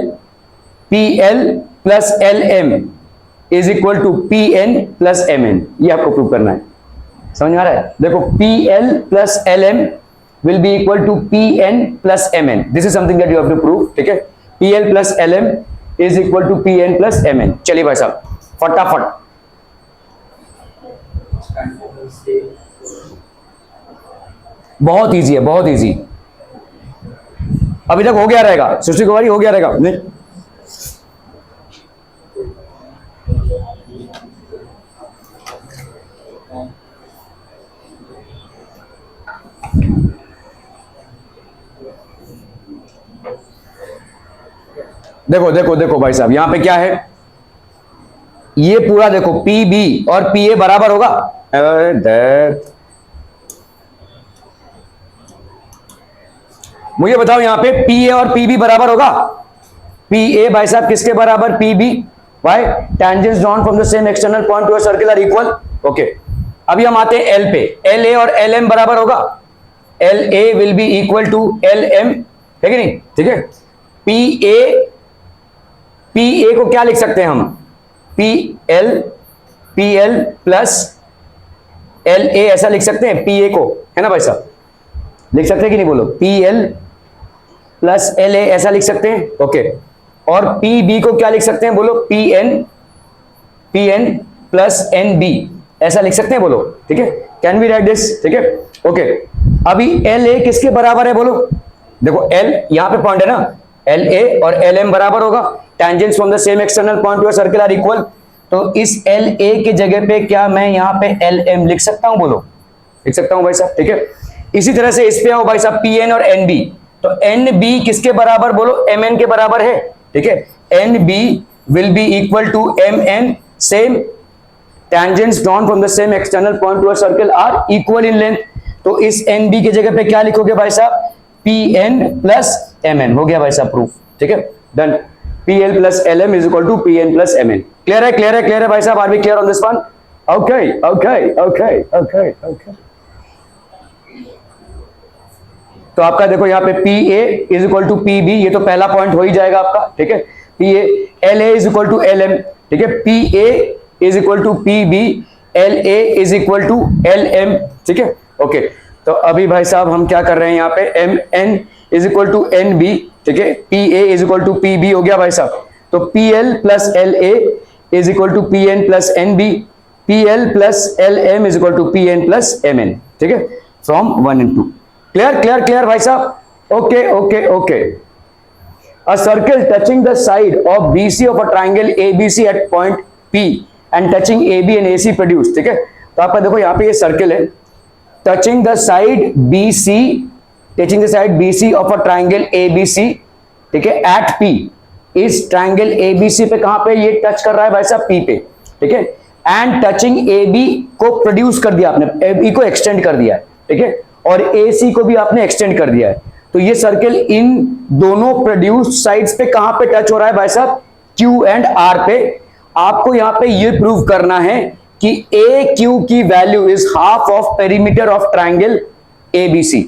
plus LM is equal to PN plus MN, ये आपको प्रूव करना है, समझ में आ रहा है। देखो PL plus LM will be equal to PN plus MN, this is something that you have to prove, ठीक है। PL plus LM is equal to PN plus MN। चलिए भाई साहब फटाफट, बहुत इजी है, बहुत इजी, अभी तक हो गया रहेगा, सृष्टि कुमारी हो गया रहेगा नहीं? देखो देखो देखो भाई साहब यहां पे क्या है, ये पूरा देखो PB और PA बराबर होगा, मुझे बताओ यहां पे PA और PB बराबर होगा, PA भाई साहब किसके बराबर, PB, why tangents drawn from the same external point to a circle are equal, okay. अभी हम आते हैं L पे, LA और LM बराबर होगा, LA will be equal to LM, है कि नहीं, ठीक है। PA को क्या लिख सकते हैं हम, PL प्लस LA ऐसा लिख सकते हैं, PA को, है ना भाई साहब, लिख सकते हैं कि नहीं बोलो, PL प्लस LA ऐसा लिख सकते हैं, ओके। और PB को क्या लिख सकते हैं बोलो, PN प्लस NB ऐसा लिख सकते हैं बोलो, ठीक है, कैन वी राइट दिस, ठीक है, ओके। अभी LA किसके बराबर है बोलो, देखो L यहां पे पॉइंट है ना, LA और LM बराबर होगा, tangents from the same external point to a circle are equal, तो इस LA की जगह पे क्या मैं यहां पे LM लिख सकता हूं बोलो, लिख सकता हूं भाई साहब, ठीक है। इसी तरह से इस पे आओ भाई साहब PN और NB, तो NB किसके बराबर बोलो, MN के बराबर है, ठीक है। NB will be equal to MN, same tangents drawn from the same external point to a circle are equal in length, तो इस NB की जगह पे क्या लिखोगे भाई साहब, PN प्लस MN, हो गया भाई साहब प्रूफ, ठीक है, done. PL plus LM is equal to PN plus MN, clear है, क्लियर है, क्लियर है भाई साहब, are we clear on this one, okay okay okay okay okay. तो आपका देखो यहाँ पे PA is equal to PB, ये तो पहला पॉइंट हो ही जाएगा आपका, ठीक है। P A, L A is equal to L M, ठीक है, P A is equal to P B, L A is equal to L M, ठीक है, ओके। तो अभी भाई साहब हम क्या कर रहे हैं यहाँ पे, M N is equal to N B, ठीक है, P A is equal to P B हो गया भाई साहब। तो P L plus L A is equal to P N plus N B, P L plus L M is equal to P N plus M N, ठीक है, from 1 and 2। Clear clear clear भाई साहब, okay okay okay. A circle touching the side of BC of a triangle ABC at point P and touching AB and AC produce, ठीक है। तो आपका देखो यहाँ पे ये सर्कल है, touching the side BC of a triangle ABC, ठीक है, at P, इस ट्राइंगल ABC पे कहां पे ये टच कर रहा है भाई साहब, P पे, ठीक है, एंड टचिंग AB को प्रोड्यूस कर दिया आपने, AB को एक्सटेंड कर दिया है, ठीक है, और AC को भी आपने एक्सटेंड कर दिया है। तो ये सर्कल इन दोनों प्रोड्यूस साइड्स पे कहां पे टच हो रहा है भाई साहब, Q एंड R पे। आपको यहां पे ये प्रूव करना है कि AQ की value is half of perimeter of triangle ABC,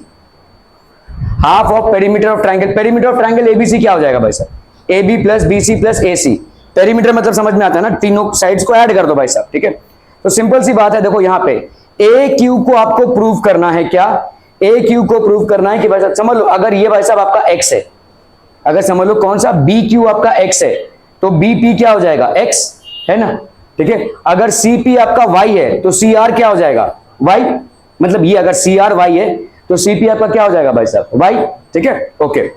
half of perimeter of triangle ABC क्या हो जाएगा भाई साहब, AB plus BC plus AC। Perimeter मतलब समझ में आता है ना, तीनों साइड्स को ऐड कर दो भाई साहब, ठीक है। तो सिंपल सी बात है, देखो यहां पे AQ को आपको प्रूव करना है, क्या AQ को प्रूव करना है कि भाई साहब समझ लो, अगर ये भाई साहब आपका x है, अगर समझ लो कौन सा BQ आपका x है, तो BP क्या हो जाएगा, x है ना, ठीक है। अगर CP आपका y है तो CR क्या हो जाएगा, y, मतलब ये अगर CR y है तो CP आपका क्या हो जाएगा भाई साहब, y, ठीक है, ओके।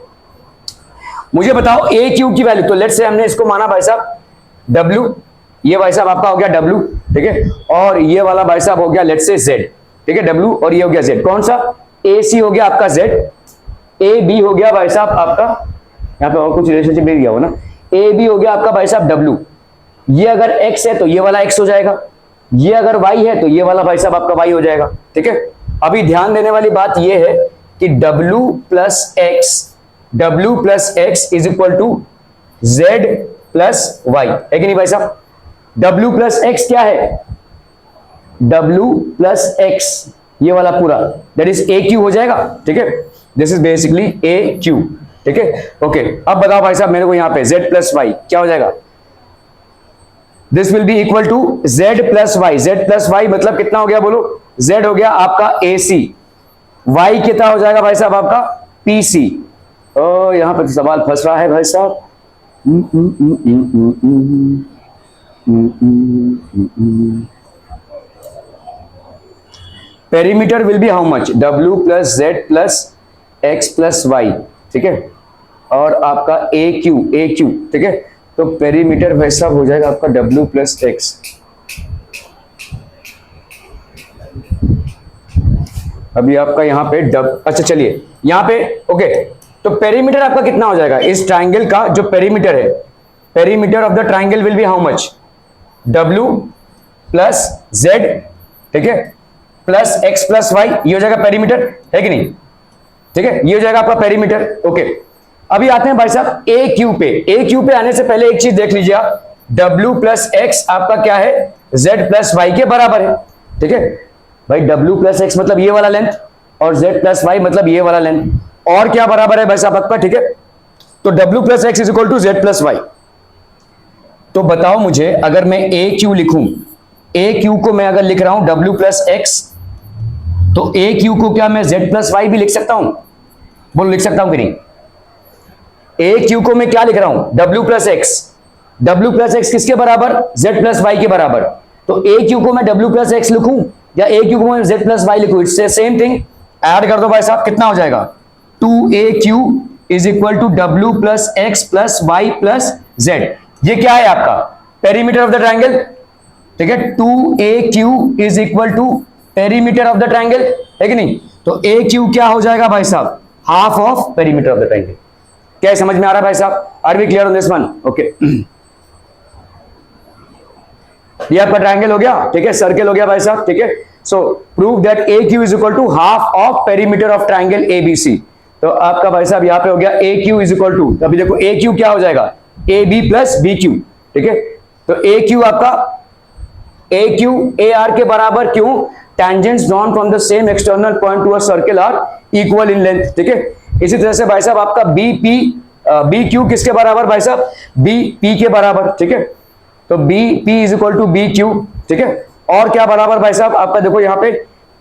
मुझे बताओ AQ की वैल्यू, तो लेट्स से हमने इसको माना भाई साहब W, ये भाई साहब आपका हो गया W, ठीक है, और ये वाला भाई साहब हो गया लेट्स से Z, ठीक है, W और ये हो गया Z, कौन सा, AC हो गया आपका Z, AB हो गया भाई साहब आपका, यहाँ पे और कुछ रिलेशनशिप नहीं दिया हो ना, AB हो गया आपका भाई साहब W, ये अगर X है तो ये वाला X हो जाएगा, ये अगर Y है तो ये वाला भाई साहब आपका Y हो जाएगा, ठीक है। अभी ध्यान देने वाली बात ये है कि W plus X is equal to Z plus Y, है कि नहीं भाई साहब। W प्लस X क्या है, W प्लस X ये वाला पूरा दैट इज AQ हो जाएगा, ठीक है, दिस इज बेसिकली AQ, ठीक है, ओके। अब बताओ भाई साहब मेरे को यहाँ पे Z प्लस Y क्या हो जाएगा, this will be equal to Z plus Y मतलब कितना हो गया बोलो, Z हो गया आपका AC, Y कितना हो जाएगा भाई साहब आपका PC। ओ यहाँ पे सवाल फंस रहा है भाई साहब, perimeter will be how much, W plus Z plus X plus Y, ठीक है, और आपका AQ, ठीक है। तो पेरीमीटर वैसा हो जाएगा आपका W प्लस X, अभी आपका यहाँ पे अच्छा चलिए यहाँ पे ओके। तो पेरीमीटर आपका कितना हो जाएगा इस ट्राइंगल का, जो पेरीमीटर है, perimeter of the triangle will be how much, W plus Z, ठीक है, प्लस X प्लस Y, ये हो जाएगा पेरीमीटर, है कि नहीं, ठीक है, ये हो जाएगा आपका पेरीमीटर, ओके। अभी आते हैं भाई साहब AQ पे। AQ पे आने से पहले एक चीज देख लीजिए आप, W प्लस X आपका क्या है, Z प्लस Y के बराबर है, ठीक है भाई। W प्लस X मतलब ये वाला लेंथ, और Z प्लस Y मतलब ये वाला लेंथ, और क्या बराबर है भाई साहब आपका, ठीक है। तो W plus X is equal to Z plus Y। तो बताओ मुझे, अगर मैं AQ लिखूं, AQ को मैं अगर लिख रहा हूं W प्लस X, तो AQ को क्या मैं Z प्लस Y भी लिख सकता हूं, बोलो लिख सकता हूं कि नहीं। AQ को मैं क्या लिख रहा हूं, W प्लस X किसके बराबर, Z प्लस Y के बराबर। तो AQ को मैं W प्लस X लिखूं या AQ को मैं Z प्लस Y लिखूं, इट्स सेम थिंग, ऐड कर दो भाई साहब, कितना हो जाएगा, 2AQ is equal to W plus X plus Y plus Z। ये क्या है आपका पेरीमीटर ऑफ द ट्राइंगल, ठीक है, 2AQ is equal to perimeter of the triangle, है कि नहीं। तो AQ क्या हो जाएगा भाई साहब, half of perimeter of the triangle. क्या समझ में आ रहा है भाई साहब, are we clear on this one, okay. ये आपका ट्राइंगल हो गया, ठीक है, सर्कल हो गया भाई साहब, ठीक है। So prove that AQ is equal to half of perimeter of triangle ABC। तो आपका भाई साहब यहाँ पे हो गया AQ इज इक्वल टू, अभी देखो AQ क्या हो जाएगा, AB प्लस BQ, ठीक है। तो AQ आपका AQ AR के बराबर, क्यों, tangents drawn from the same external point to a circle are equal in length, ठीक है। इसी तरह से भाई साहब आपका BP बी क्यू किसके बराबर भाई साहब, बी पी के बराबर, ठीक है। तो B P is equal to B Q, ठीक है। और क्या बराबर भाई साहब आपका, देखो यहाँ पे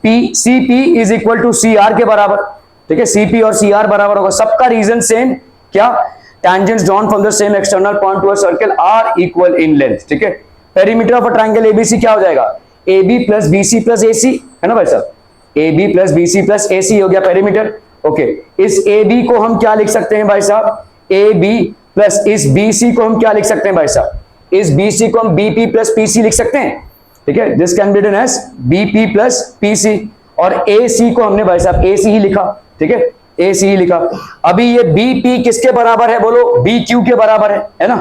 P C P is equal to C R के बराबर, ठीक है। सीपी और सी आर बराबर होगा, सबका रीजन सेम, क्या, tangents drawn from the same external point to a circle are equal in length, ठीक है। Perimeter of a triangle ABC क्या हो जाएगा, AB plus BC plus AC, है ना भाई साहब, AB plus BC plus AC हो गया पेरीमीटर, ओके। इस AB को हम क्या लिख सकते हैं भाई साहब, AB प्लस इस BC को हम क्या लिख सकते हैं भाई साहब, इस BC को हम BP प्लस PC लिख सकते हैं, ठीक है। This can be written as BP plus PC, और AC को हमने भाई साहब AC ही लिखा, ठीक है, AC ही लिखा। अभी ये BP किसके बराबर है बोलो, BQ के बराबर है ना।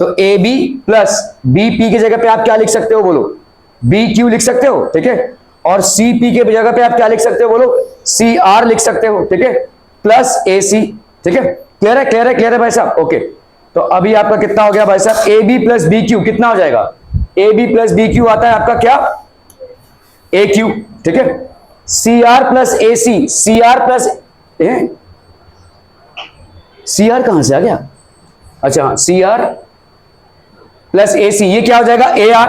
तो AB प्लस BP की जगह पे आप क्या लिख सकते हो बोलो, BQ लिख सकते हो, ठीक है। और CP के जगह पे आप क्या लिख सकते हो बोलो, CR लिख सकते हो, ठीक है, प्लस AC, ठीक है। क्लियर है, क्लियर है, क्लियर है भाई साहब, ओके। तो अभी आपका कितना हो गया भाई साहब, AB प्लस BQ कितना हो जाएगा, AB प्लस BQ आता है आपका क्या, AQ, ठीक है। CR plus AC, CR plus CR कहां से आ गया, अच्छा हाँ, CR प्लस AC ये क्या हो जाएगा, AR,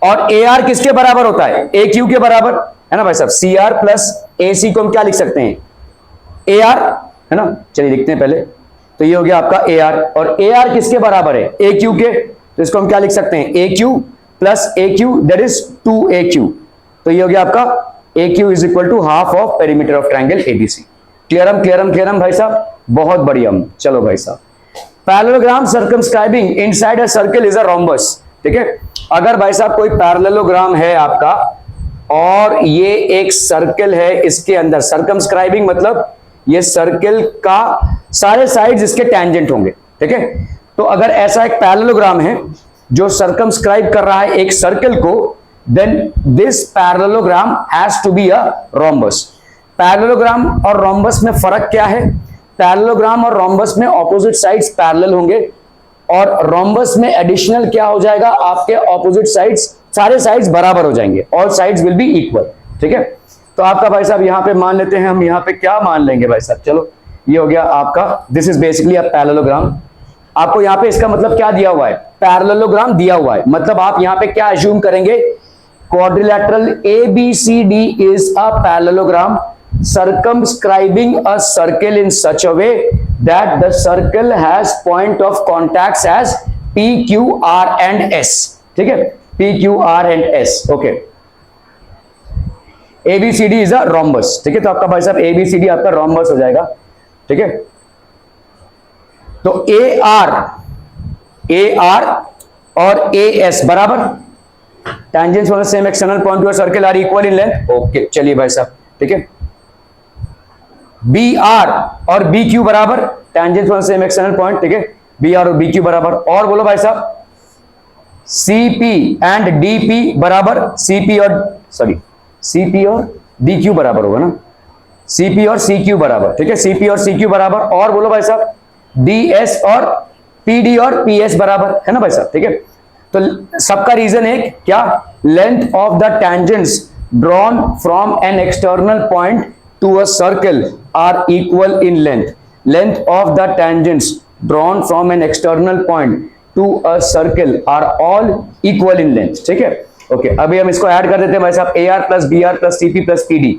और AR किसके बराबर होता है, AQ के बराबर, है ना भाई साहब। CR प्लस AC को हम क्या लिख सकते हैं, AR, है ना। चलिए लिखते हैं पहले, तो ये हो गया आपका AR, और AR किसके बराबर है, AQ के, तो इसको हम क्या लिख सकते हैं, AQ plus AQ that is 2AQ, तो ये हो गया आपका AQ is equal to half of perimeter of triangle ABC। Clear clear clear भाई साहब, बहुत बढ़िया। चलो भाई साहब, parallelogram circumscribing inside a circle is a rhombus, ठीक है। अगर भाई साहब कोई पैरेललोग्राम है आपका और ये एक सर्कल है, इसके अंदर सर्कमस्क्राइबिंग मतलब ये सर्कल का सारे साइड्स इसके टैंजेंट होंगे, ठीक है। तो अगर ऐसा एक पैरेललोग्राम है जो सर्कमस्क्राइब कर रहा है एक सर्कल को, then this parallelogram has to be a rhombus। Parallelogram और रोम्बस में फर्क क्या है, पैरेललोग्राम और रोम्बस में ऑपोजिट साइड्स पैरेलल होंगे, और रोम्बस में एडिशनल क्या हो जाएगा, आपके ऑपोजिट साइड्स सारे साइड्स बराबर हो जाएंगे, all sides will be equal, ठीक है। तो आपका भाई साहब यहाँ पे मान लेते हैं हम, यहाँ पे क्या मान लेंगे भाई साहब, चलो ये हो गया आपका, this is basically a parallelogram. आपको यहाँ पे इसका मतलब क्या दिया हुआ है, पैरेललोग्राम दिया हुआ है, मतलब आप यहाँ पे क्या अज्यूम करेंगे, quadrilateral ABCD is a parallelogram circumscribing a circle in such a way that the circle has point of contacts as P, Q, R and S, ठीक है, P, Q, R and S, okay। ABCD is a rhombus, ठीक है। तो आपका भाई साहब ABCD आपका rhombus हो जाएगा, ठीक है। तो AR और AS बराबर, tangents from the same external point to a circle are equal in length, okay. चलिए भाई साहब, ठीक है। BR और BQ बराबर, tangents from the same external point, ठीक है, BR और BQ बराबर। और बोलो भाई साहब, CP एंड DP बराबर, CP और DQ बराबर होगा ना, CP और CQ बराबर, ठीक है, CP और CQ बराबर। और बोलो भाई साहब, DS और PD और PS बराबर, है ना भाई साहब, ठीक है। तो सबका रीजन है क्या, length of the tangents drawn from an external point to a circle are equal in length, length of the tangents drawn from an external point to a circle are all equal in length, ठीक है, okay. अभी हम इसको add कर देते हैं भाई साहब, AR plus BR plus CP plus PD,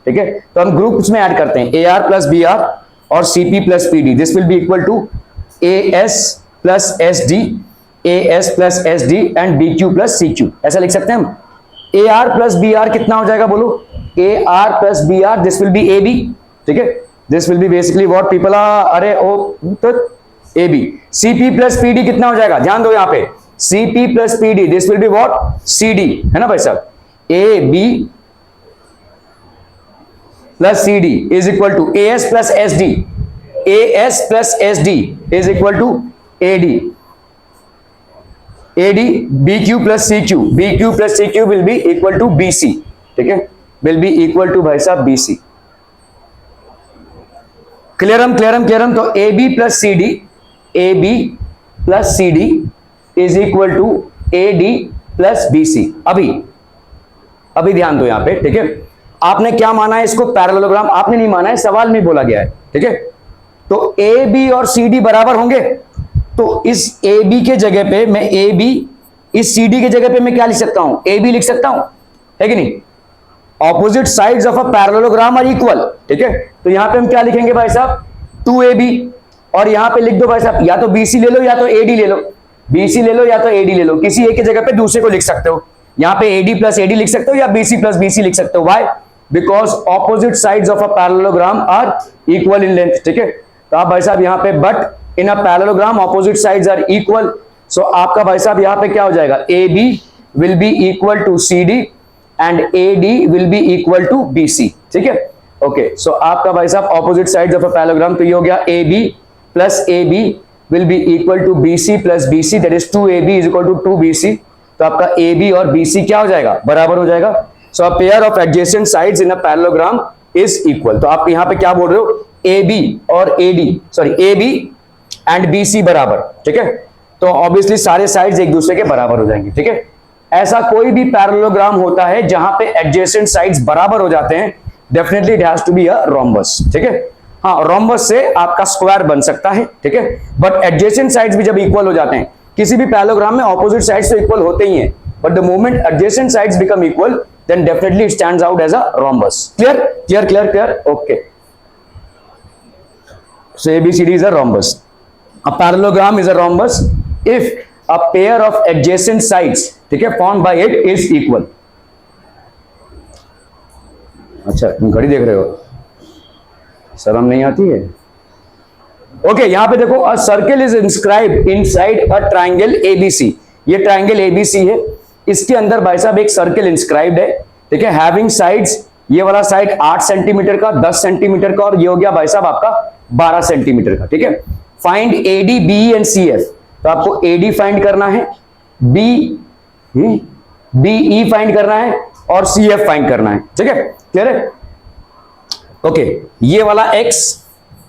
ठीक है। तो हम ग्रुप्स में ऐड करते हैं, AR प्लस BR और CP plus PD, this will be equal to AS plus SD, AS plus SD and BQ plus CQ, ऐसा लिख सकते हैं हम। AR प्लस BR कितना हो जाएगा बोलो, AR plus BR, this will be AB, ठीक है, this will be basically what people are, अरे ओ तो AB। CP प्लस PD कितना हो जाएगा, ध्यान दो यहाँ पे, CP plus PD, this will be what CD, है ना भाई साहब। AB plus CD is equal to AS plus SD, AS plus SD is equal to AD, AD BQ plus CQ, BQ plus CQ will be equal to BC, ठीक है, will be equal to भाई साहब BC। क्लियरम clear clear. तो AB plus CD, AB plus CD is equal to AD plus BC। अभी ध्यान दो यहाँ पे, ठीक है। आपने क्या माना है इसको, पैरेललोग्राम आपने नहीं माना है, सवाल में बोला गया है, ठीक है। तो ए बी और सी डी बराबर होंगे, तो इस ए बी के जगह पे मैं ए बी, इस सी डी के जगह पे मैं क्या लिख सकता हूं, ए बी लिख सकता हूं, है कि नहीं। Opposite sides of a parallelogram are equal, ठीक है। तो यहां पे हम क्या लिखेंगे भाई साहब, 2ab, और यहां पे लिख दो भाई साहब, या तो BC ले लो या तो AD ले लो, BC ले लो या तो AD ले लो, किसी एक की जगह पे दूसरे को लिख सकते हो। यहां पे AD प्लस AD लिख सकते हो या BC प्लस BC लिख सकते हो। Why? Because opposite sides of a parallelogram are equal in length, ठीक है। तो आप भाई साहब यहां पे but in a parallelogram opposite sides are equal, so आपका भाई साहब यहां पे क्या हो जाएगा, AB will be equal to CD and AD will be equal to BC, ठीक है। ओके, सो आपका भाई साहब opposite sides of a parallelogram, तो ये हो गया AB plus AB will be equal to BC plus BC, that is 2AB is equal to 2BC। तो आपका AB और BC क्या हो जाएगा, बराबर हो जाएगा। So a pair of adjacent sides in a parallelogram is equal. तो आप यहां पे क्या बोल रहे हो, AB और AD, sorry AB and BC बराबर, ठीक है। तो ऑब्वियसली सारे साइड्स एक दूसरे के बराबर हो जाएंगे, ठीक है। ऐसा कोई भी पैरेललोग्राम होता है जहां पे एडजेसेंट साइड्स बराबर हो जाते हैं, definitely it has to be a rhombus, ठीक है। हाँ, रोम्बस से आपका स्क्वायर बन सकता है, ठीक है। बट एडजेसेंट साइड्स भी जब इक्वल हो जाते हैं, किसी भी पैरेललोग्राम में ऑपोजिट साइड्स तो इक्वल होते ही हैं, but the moment adjacent sides become equal, then definitely it stands out as a rhombus. Clear clear clear clear, okay. So ABCD is a rhombus. A parallelogram is a rhombus if a pair of adjacent sides, ठीक है, formed by it is equal। अच्छा, तुम घड़ी देख रहे हो, शर्म नहीं आती है। ओके, यहां पे देखो, a circle is inscribed inside a triangle ABC। ये ट्राइंगल ABC है, इसके अंदर भाई साहब एक सर्कल इंस्क्राइब्ड है, ठीक है, हैविंग साइड्स, ये वाला साइड 8 सेंटीमीटर का, 10 सेंटीमीटर का, और ये हो गया भाई साहब आपका 12 सेंटीमीटर का, ठीक है। Find AD, BE and CF। तो आपको AD फाइंड करना है, BE फाइंड करना है और CF फाइंड करना है, ठीक है, क्लियर है। ओके, ये वाला X,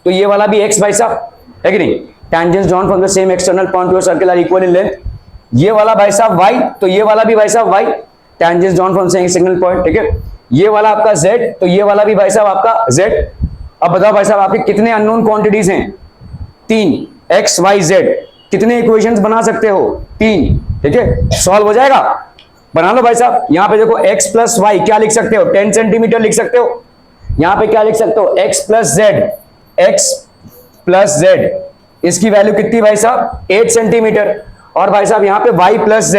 तो ये वाला भी X भाई साहब, है कि नहीं। Tangents drawn from the same external point to a circle are equal in length. ये वाला भाई साहब Y, तो ये वाला भी भाई साहब Y, tangents drawn from same single point, ठीक है। ये वाला आपका Z, तो ये वाला भी भाई साहब आपका Z। अब बताओ भाई साहब आपके कितने अननोन क्वांटिटीज हैं, 3, X Y Z। कितने इक्वेशंस बना सकते हो, 3, ठीक है। सॉल्व हो जाएगा, बना लो भाई साहब। यहां पे देखो X प्लस वाई क्या लिख सकते हो, 10 सेंटीमीटर लिख सकते हो। यहां पे क्या लिख सकते हो, X प्लस Z, इसकी वैल्यू कितनी भाई साहब, 8 सेंटीमीटर। और भाई साहब यहां पे Y प्लस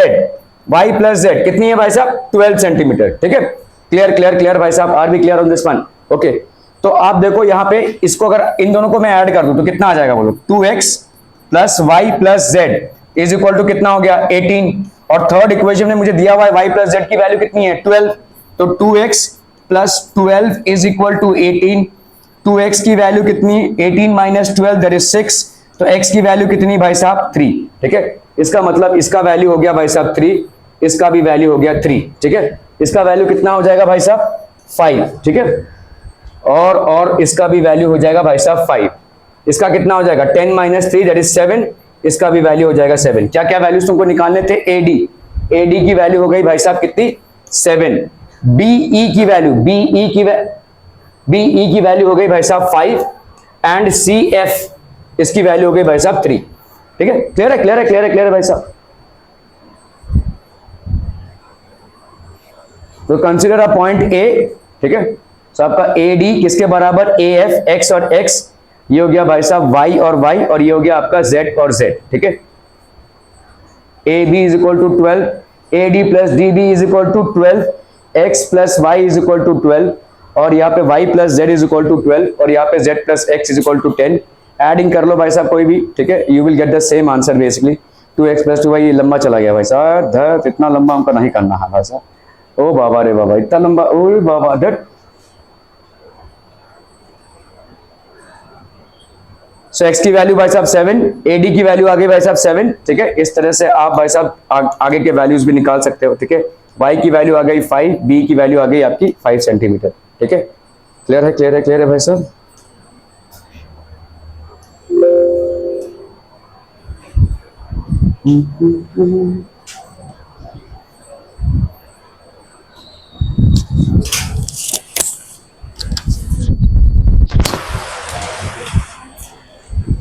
Z कितनी है भाई साहब, 12 सेंटीमीटर, ठीक है। क्लियर क्लियर क्लियर भाई साहब, are be clear on this one. Okay, तो आप देखो यहां पे इसको अगर इन दोनों को मैं ऐड कर दूं तो कितना आ जाएगा बोलो, 2x plus y plus z is equal to कितना हो गया, 18। और थर्ड इक्वेशन में मुझे दिया हुआ है y प्लस जेड की वैल्यू कितनी है, 12। तो 2x plus 12 is equal to 18। 2x की वैल्यू कितनी, 18 माइनस 12 दैट इज 6। तो x की वैल्यू कितनी भाई साहब, 3, ठीक है। इसका मतलब इसका वैल्यू हो गया भाई साहब 3, इसका भी वैल्यू हो गया 3, ठीक है। इसका वैल्यू कितना हो जाएगा भाई साहब, 5, ठीक है। और इसका भी वैल्यू हो जाएगा भाई साहब 5। इसका कितना हो जाएगा, 10 माइनस 3 दैट इज 7। इसका भी वैल्यू हो जाएगा 7। क्या क्या वैल्यूज तुमको निकालने थे, AD की वैल्यू हो गई भाई साहब कितनी, 7। BE की वैल्यू हो गई भाई साहब 5 एंड CF इसकी वैल्यू हो गई भाई साहब 3, ठीक है। क्लियर है क्लियर है क्लियर है क्लियर है भाई साहब। तो कंसीडर अ पॉइंट A, ठीक है। तो आपका AD किसके बराबर, AF, X और X, ये हो गया भाई साहब Y और Y, और ये हो गया आपका Z और Z, ठीक है। AB is equal to 12, AD plus DB is equal to 12, X plus Y is equal to 12, और यहाँ पे Y plus Z is equal to 12, और यहाँ पे Z plus X is equal to 10। Adding कर लो भाई साहब कोई भी, ठीक है, you will get the same answer basically. 2x plus 2y, ये लंबा चला गया भाई साहब, इतना लंबा हमको नहीं करना है भाई साहब। ओ बाबा रे बाबा, इतना लंबा, ओ बाबा धट। सो x की वैल्यू भाई साहब 7, AD की वैल्यू आ गई भाई साहब 7, ठीक है। इस तरह से आप भाई साहब आगे के वैल्यूज भी निकाल सकते हो, ठीक है। y की वैल्यू आ गई 5, b की वैल्यू आ गई आपकी 5 सेंटीमीटर, ठीक है। क्लियर है क्लियर है क्लियर है भाई साहब।